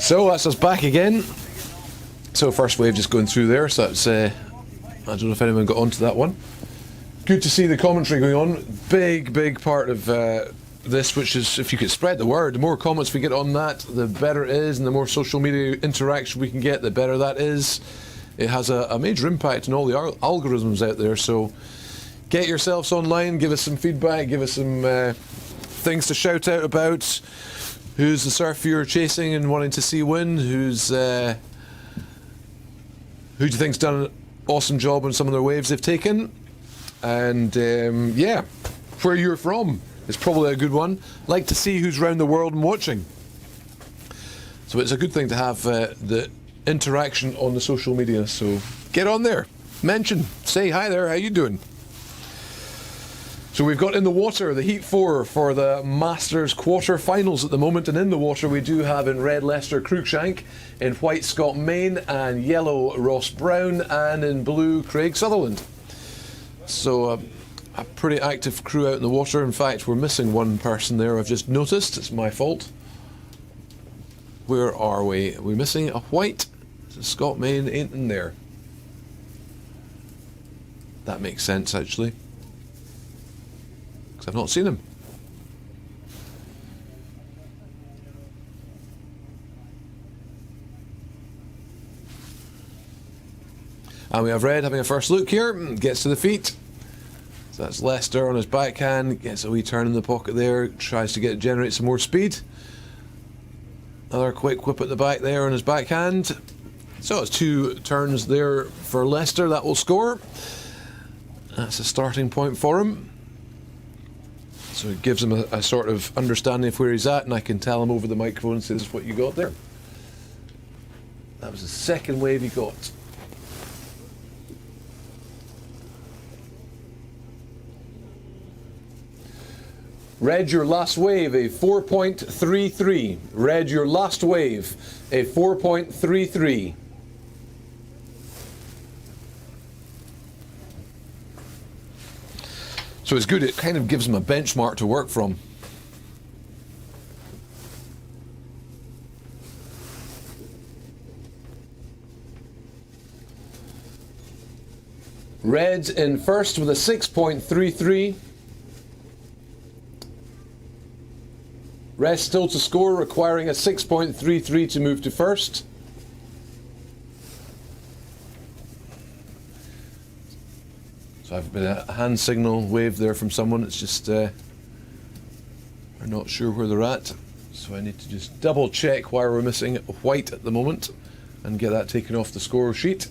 So that's us back again. So first wave just going through there, so that's, I don't know if anyone got onto that one. Good to see the commentary going on. Big part of this, which is, if you could spread the word, the more comments we get on that, the better it is, and the more social media interaction we can get, the better that is. It has a major impact on all the algorithms out there, so get yourselves online, give us some feedback, give us some things to shout out about. Who's the surfer you're chasing and wanting to see win? Who do you think's done an awesome job on some of their waves they've taken? And yeah, where you're from is probably a good one. Like to see who's around the world and watching. So it's a good thing to have the interaction on the social media. So get on there, mention, say hi there, how you doing? So we've got in the water the Heat 4 for the Masters quarter-finals at the moment, and in the water we do have in red Lester Cruikshank, in white Scott Main, and yellow Ross Brown, and in blue Craig Sutherland. So a pretty active crew out in the water. In fact, we're missing one person there, I've just noticed. It's my fault. Where are we? Are we missing a white? Scott Main ain't in there. That makes sense, actually. I've not seen him. And we have Red having a first look here, gets to the feet. So that's Lester on his backhand, gets a wee turn in the pocket there, tries to generate some more speed. Another quick whip at the back there on his backhand. So it's 2 turns there for Lester, that will score. That's a starting point for him. So it gives him a sort of understanding of where he's at, and I can tell him over the microphone and say, this is what you got there. That was the second wave he got. Red, your last wave, a 4.33. Red, your last wave, a 4.33. So it's good, it kind of gives them a benchmark to work from. Red's in first with a 6.33. Red still to score, requiring a 6.33 to move to first. So I've been a hand signal wave there from someone. It's just I'm not sure where they're at, so I need to just double check why we're missing white at the moment and get that taken off the score sheet.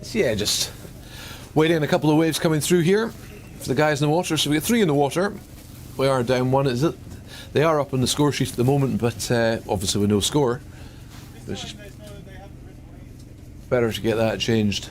So yeah, just waiting a couple of waves coming through here for the guys in the water. So we got 3 in the water. We are down 1. Is it? They are up on the score sheet at the moment, but obviously with no score. It's just better to get that changed.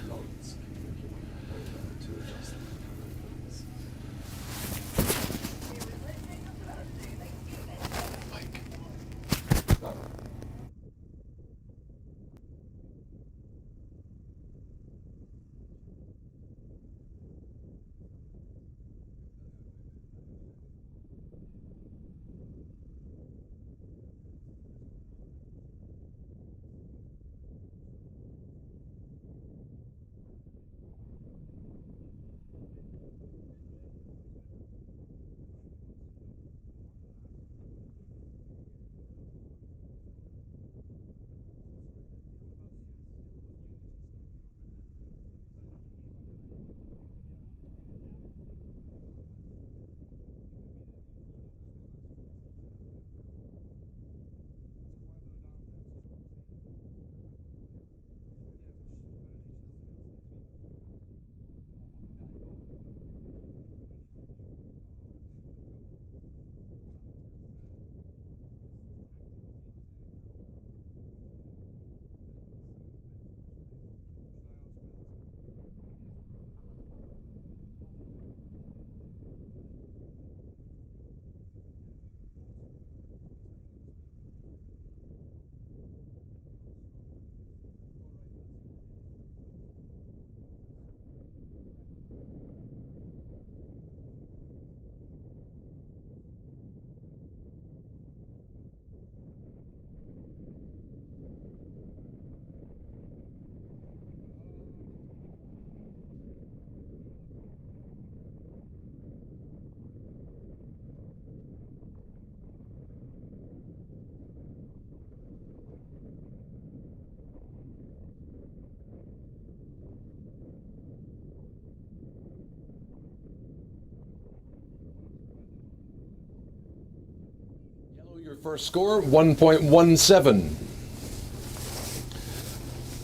first score, 1.17.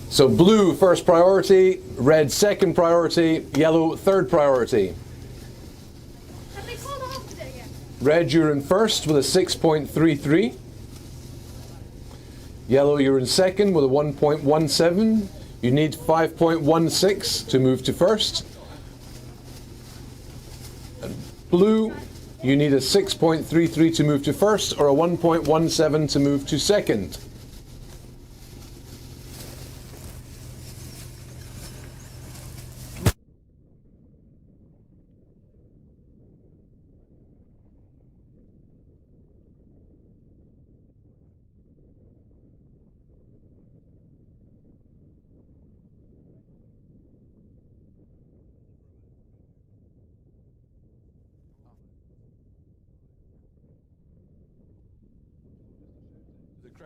So blue first priority, red second priority, yellow third priority. Have they called off today yet? Red, you're in first with a 6.33. Yellow, you're in second with a 1.17. You need 5.16 to move to first. And blue, you need a 6.33 to move to first or a 1.17 to move to second.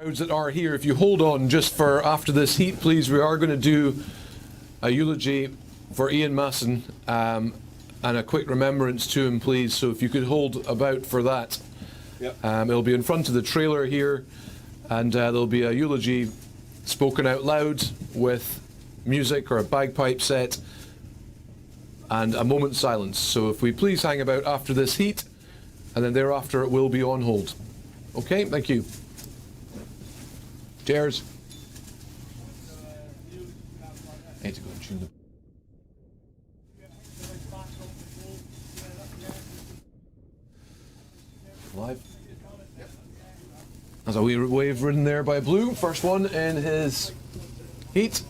Crowds that are here, if you hold on just for after this heat, please, we are going to do a eulogy for Ian Masson and a quick remembrance to him, please. So if you could hold about for that. Yep. It'll be in front of the trailer here, and there'll be a eulogy spoken out loud with music or a bagpipe set and a moment's silence. So if we please hang about after this heat, and then thereafter it will be on hold. Okay, thank you. Cheers. I need to go and tune them. Live. There's a wee wave ridden there by Blue. First one in his heat.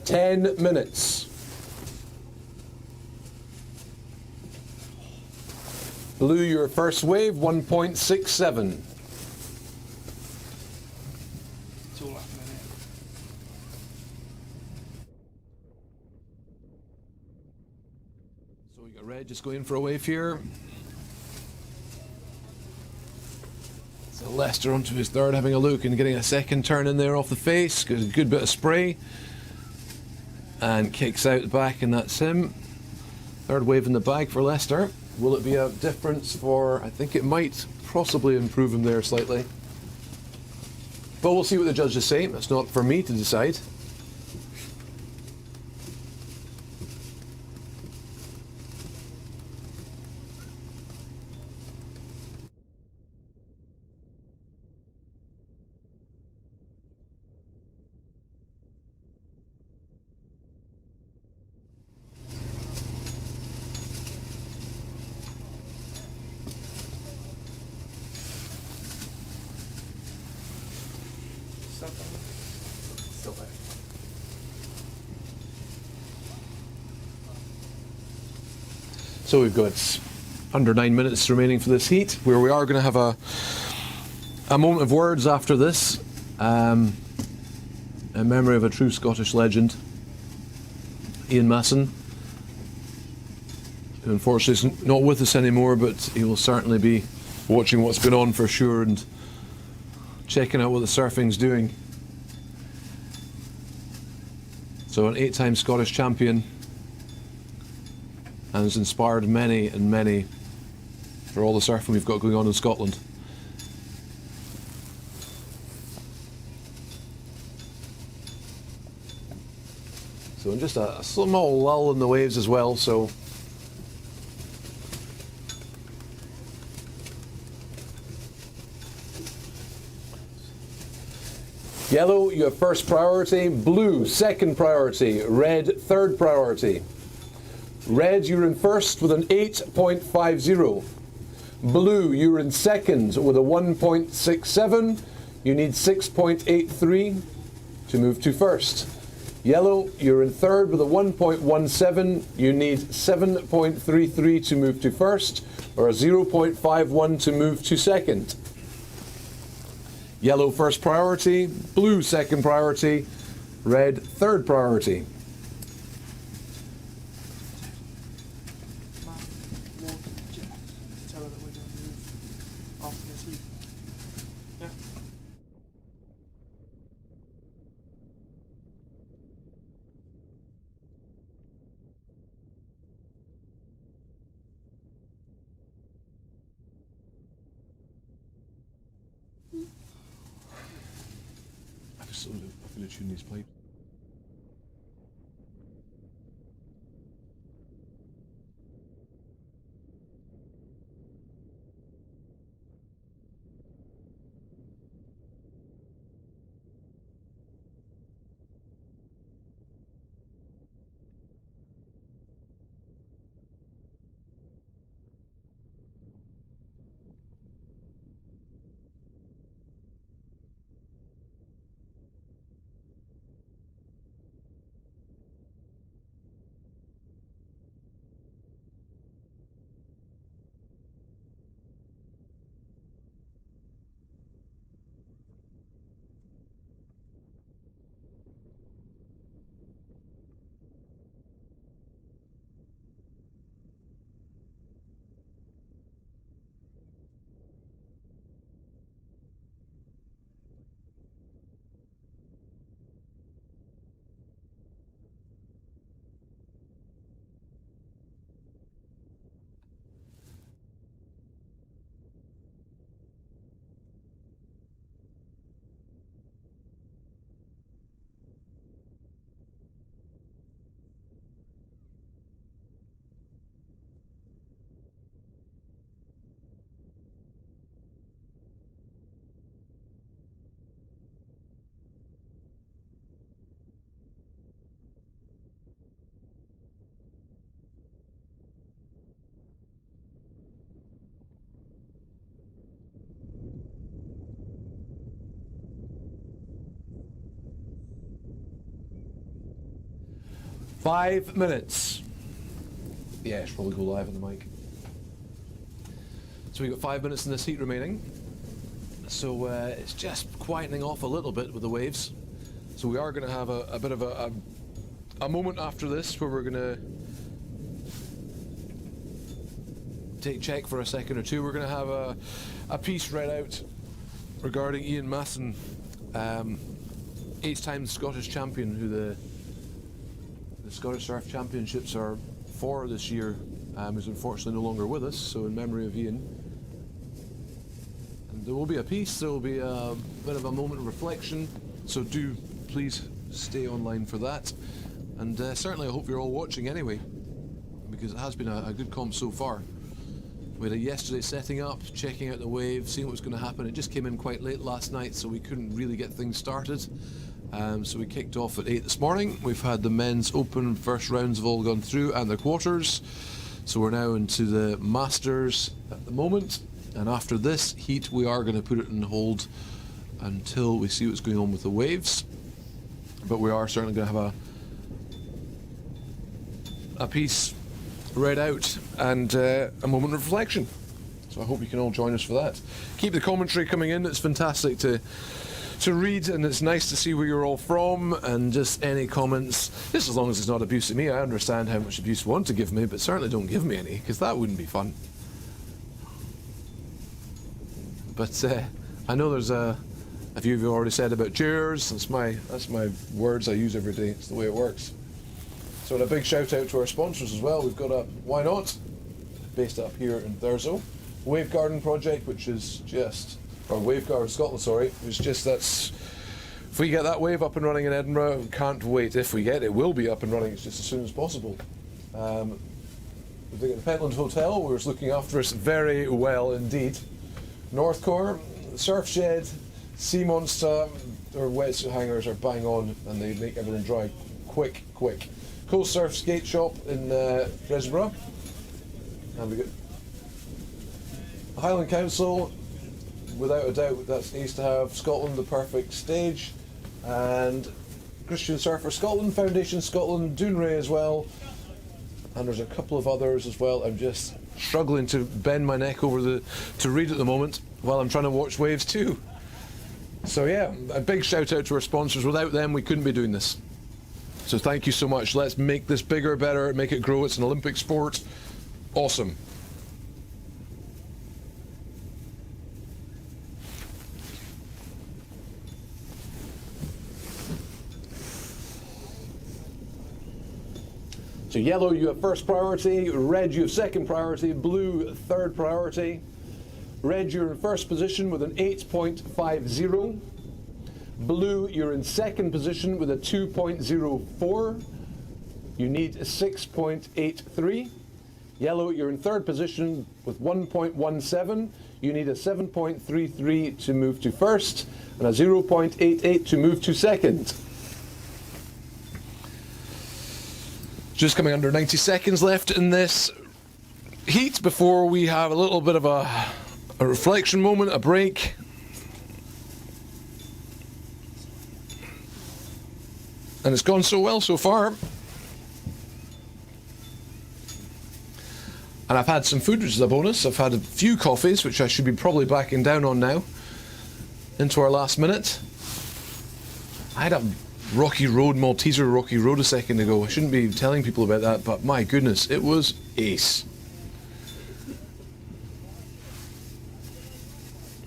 10 minutes. Blue, your first wave, 1.67. So we got red just going for a wave here. So Lester onto his third, having a look and getting a second turn in there off the face. Got a good bit of spray. And kicks out the back, and that's him. Third wave in the bag for Lester. Will it be a difference for, I think it might possibly improve him there slightly. But we'll see what the judges say. That's not for me to decide. Still there. So we've got under 9 minutes remaining for this heat, where we are going to have a moment of words after this, in memory of a true Scottish legend, Ian Masson, who unfortunately is not with us anymore, but he will certainly be watching what's going on for sure and checking out what the surfing's doing. So an 8-time Scottish champion, and has inspired many and many for all the surfing we've got going on in Scotland. So just a small lull in the waves as well, so yellow, you have first priority. Blue, second priority. Red, third priority. Red, you're in first with an 8.50. Blue, you're in second with a 1.67. You need 6.83 to move to first. Yellow, you're in third with a 1.17. You need 7.33 to move to first, or a 0.51 to move to second. Yellow first priority, blue second priority, red third priority. Tell her that we're going to move after this week. Yeah. pipes. I'm going to tune these pipes. Five minutes. Yeah, should probably go live on the mic. So we've got 5 minutes in this heat remaining. So it's just quietening off a little bit with the waves. So we are going to have a bit of a moment after this where we're going to check for a second or two. We're going to have a piece read out regarding Ian Masson, 8-time Scottish champion, who the Scottish Surf Championships are for this year, who's unfortunately no longer with us, so in memory of Ian. And there will be a piece, there will be a bit of a moment of reflection, so do please stay online for that. And certainly I hope you're all watching anyway, because it has been a good comp so far. We had a yesterday setting up, checking out the wave, seeing what was going to happen. It just came in quite late last night, so we couldn't really get things started. So we kicked off at 8 this morning. We've had the men's open first rounds have all gone through and the quarters. So we're now into the Masters at the moment. And after this heat, we are going to put it on hold until we see what's going on with the waves. But we are certainly going to have a piece read out and a moment of reflection. So I hope you can all join us for that. Keep the commentary coming in. It's fantastic to read, and it's nice to see where you're all from, and just any comments, just as long as it's not abuse to me. I understand how much abuse you want to give me, but certainly don't give me any, because that wouldn't be fun. But I know there's a few of you already said about cheers. That's my words I use every day. It's the way it works. So a big shout out to our sponsors as well. We've got a Why Not, based up here in Thurso, Wave Garden Project, which is just, or Waveguard Scotland, sorry, it's just if we get that wave up and running in Edinburgh, we can't wait. If we get it, will be up and running. It's just as soon as possible. We've got the Pentland Hotel, where it's looking after us very well indeed. Northcore, Surf Shed, Sea Monster, their wetsuit hangers are bang on, and they make everything dry quick. Coast Surf Skate Shop in Dresborough, and we got Highland Council. Without a doubt, that's needs to have Scotland, the perfect stage, and Christian Surfer Scotland, Foundation Scotland, Doonray as well, and there's a couple of others as well. I'm just struggling to bend my neck over to read at the moment while I'm trying to watch waves too. So yeah, a big shout out to our sponsors. Without them, we couldn't be doing this. So thank you so much. Let's make this bigger, better, make it grow. It's an Olympic sport. Awesome. So yellow, you have first priority. Red, you have second priority. Blue, third priority. Red, you're in first position with an 8.50. Blue, you're in second position with a 2.04. You need a 6.83. Yellow, you're in third position with 1.17. You need a 7.33 to move to first and a 0.88 to move to second. Just coming under 90 seconds left in this heat before we have a little bit of a reflection moment, a break. And it's gone so well so far. And I've had some food, which is a bonus. I've had a few coffees, which I should be probably backing down on now. Into our last minute. I had a Malteser Rocky Road a second ago. I shouldn't be telling people about that, but my goodness, it was ace.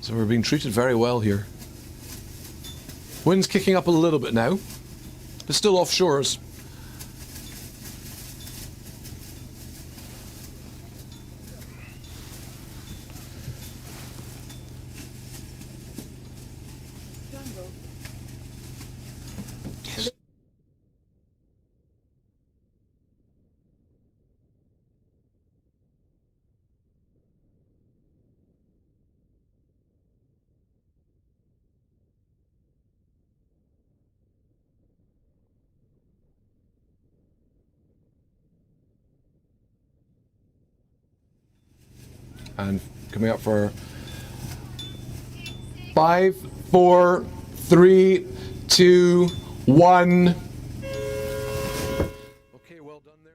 So we're being treated very well here. Wind's kicking up a little bit now, but still offshores. And coming up for 5, 4, 3, 2, 1. Okay, well done there.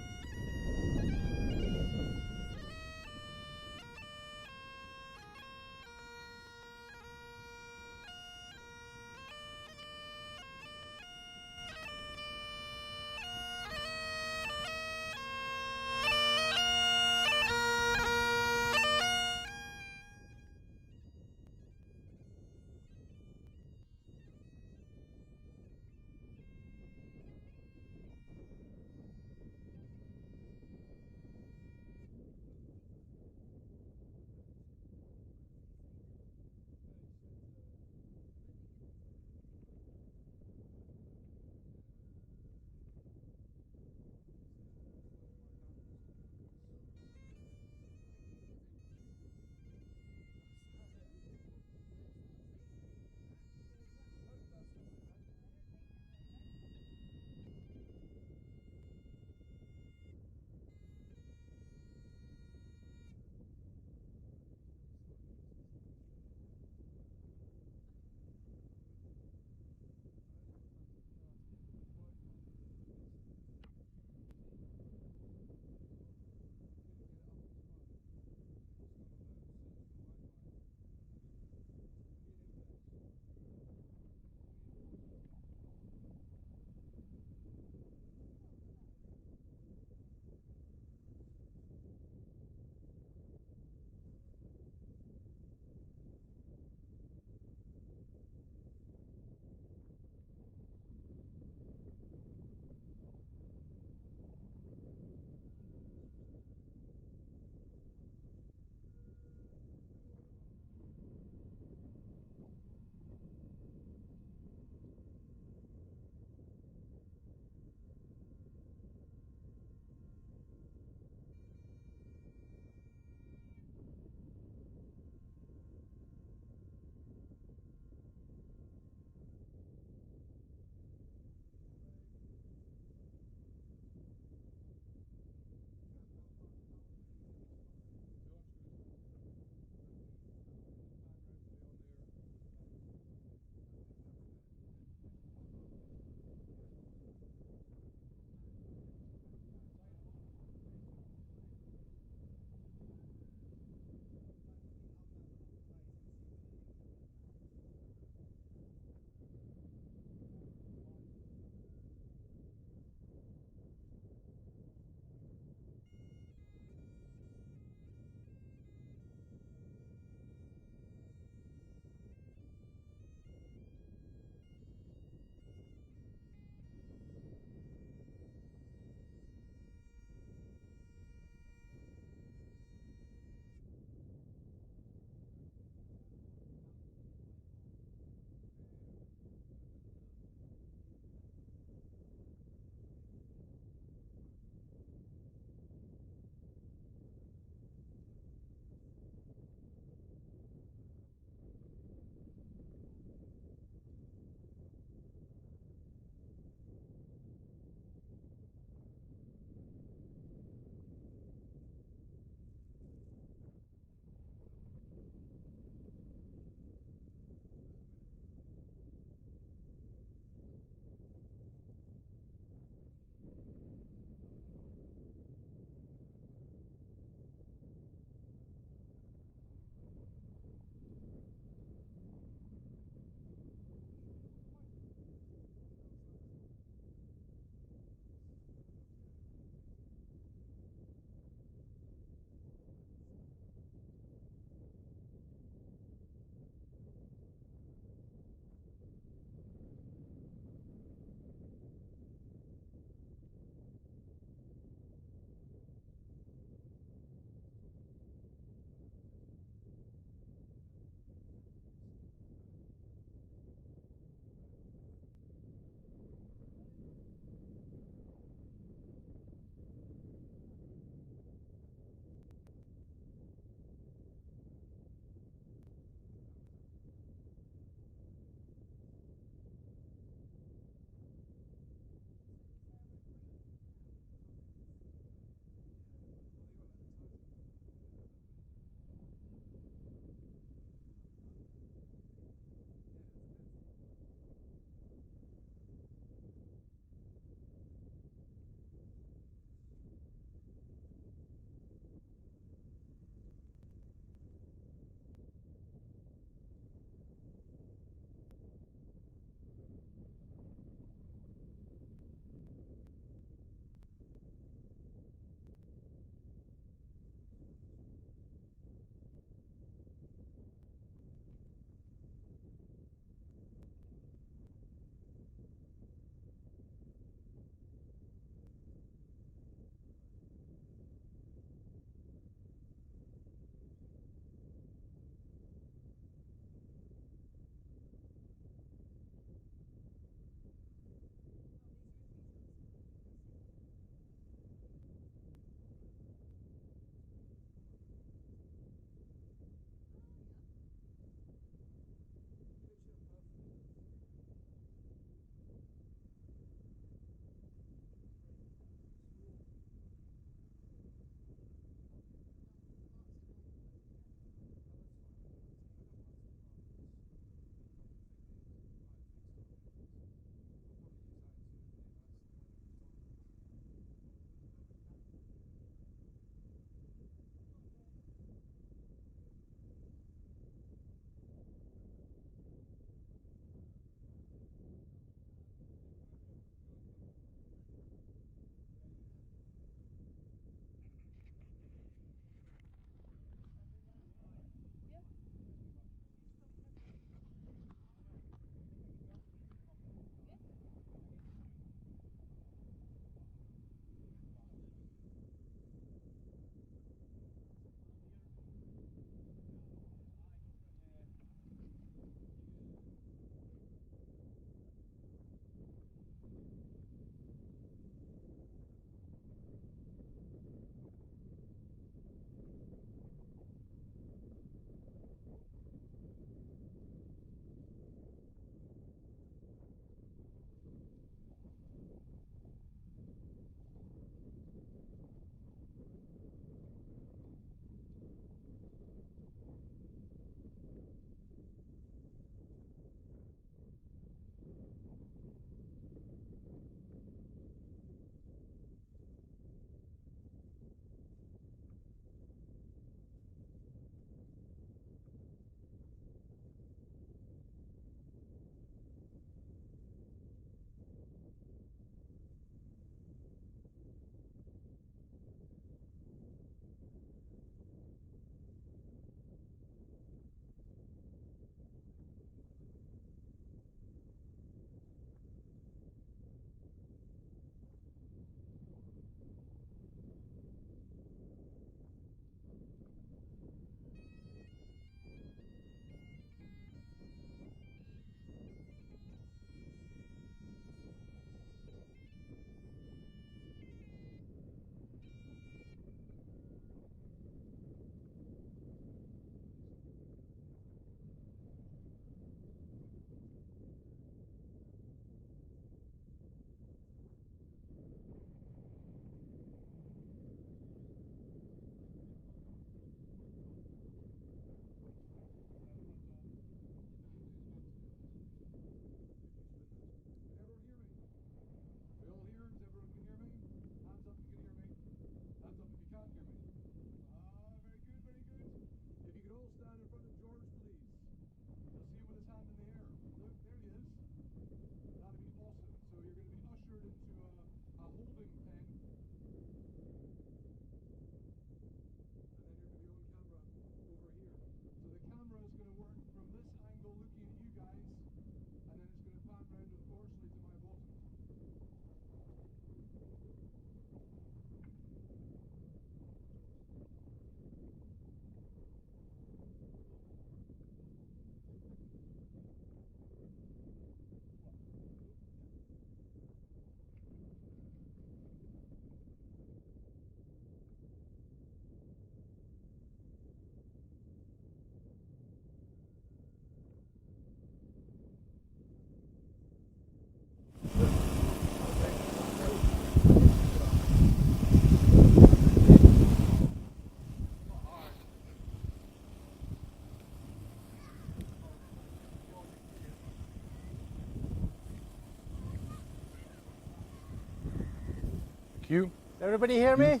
you. Everybody hear me?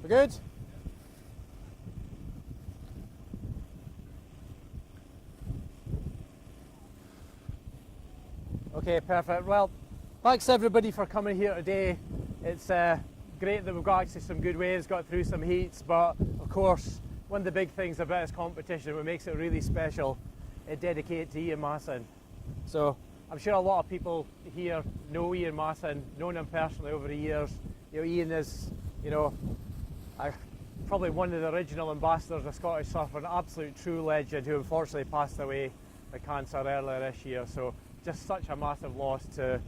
We're good? Okay, perfect. Well, thanks everybody for coming here today. It's great that we've got actually some good waves, got through some heats, but of course, one of the big things about this competition, what makes it really special, is dedicated to Ian Masson. So I'm sure a lot of people here know Ian Masson, known him personally over the years. You know, Ian is, you know, probably one of the original ambassadors of Scottish surf, an absolute true legend who unfortunately passed away with cancer earlier this year. So just such a massive loss to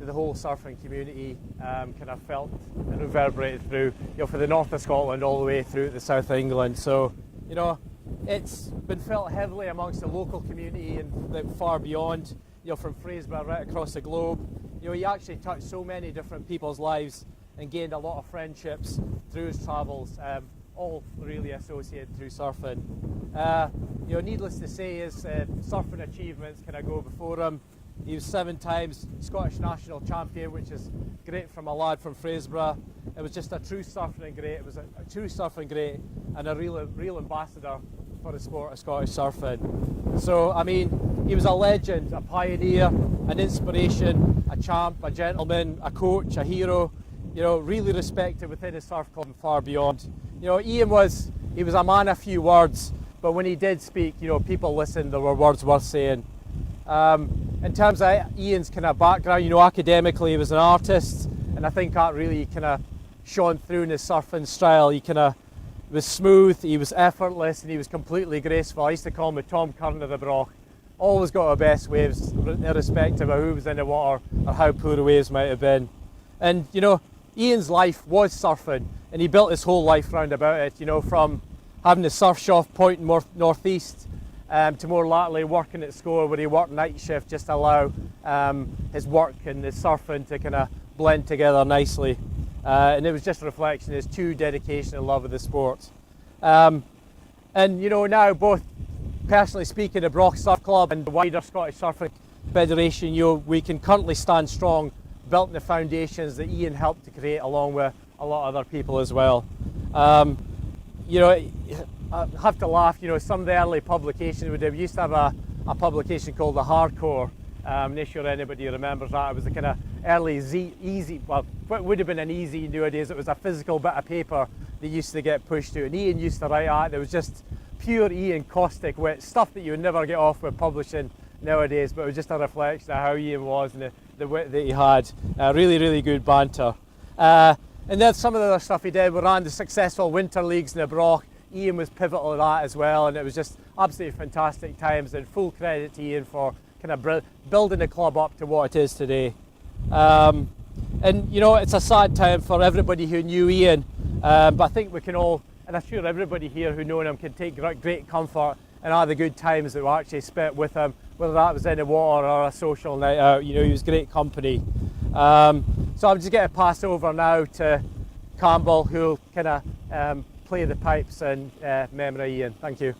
the whole surfing community, kind of felt and reverberated through, you know, for the north of Scotland all the way through to the south of England. So, you know, it's been felt heavily amongst the local community and far beyond, you know, from Fraserburgh right across the globe. You know, he actually touched so many different people's lives and gained a lot of friendships through his travels, all really associated through surfing. You know, needless to say, his surfing achievements kind of go before him. He was 7 times Scottish national champion, which is great from a lad from Fraserburgh. It was just a true surfing great. It was a true surfing great and a real ambassador for the sport of Scottish surfing. So, I mean, he was a legend, a pioneer, an inspiration, a champ, a gentleman, a coach, a hero. You know, really respected within his surf club and far beyond. You know, Ian was a man of few words, but when he did speak, you know, people listened. There were words worth saying. In terms of Ian's kind of background, you know, academically he was an artist, and I think that really kind of shone through in his surfing style. He kind of was smooth, he was effortless, and he was completely graceful. I used to call him the Tom Curran of the Broch. Always got our best waves, irrespective of who was in the water or how poor the waves might have been. And you know, Ian's life was surfing, and he built his whole life round about it. You know, from having a surf shop pointing northeast. To more latterly working at Score, where he worked night shift just to allow his work and his surfing to kind of blend together nicely. And it was just a reflection of his true dedication and love of the sport. And you know, now both personally speaking, the Broch Surf Club and the wider Scottish Surfing Federation, you know, we can currently stand strong, built on the foundations that Ian helped to create along with a lot of other people as well. You know, I have to laugh, you know, some of the early publications we used to have a publication called The Hardcore. I'm not sure anybody remembers that. It was the kind of early easy, well, what would have been an easy nowadays. It was a physical bit of paper that used to get pushed to, and Ian used to write that. It was just pure Ian caustic wit, stuff that you would never get off with publishing nowadays, but it was just a reflection of how Ian was and the wit that he had. Really, really good banter. And then some of the other stuff he did, we ran the successful winter leagues in the Broch. Ian was pivotal in that as well, and it was just absolutely fantastic times, and full credit to Ian for kind of building the club up to what it is today. And you know, it's a sad time for everybody who knew Ian, but I think we can all, and I'm sure everybody here who know him, can take great comfort in all the good times that we actually spent with him, whether that was in the water or a social night out. You know, he was great company. So I'm just going to pass over now to Campbell, who'll kind of play the pipes in memory of Ian. Thank you.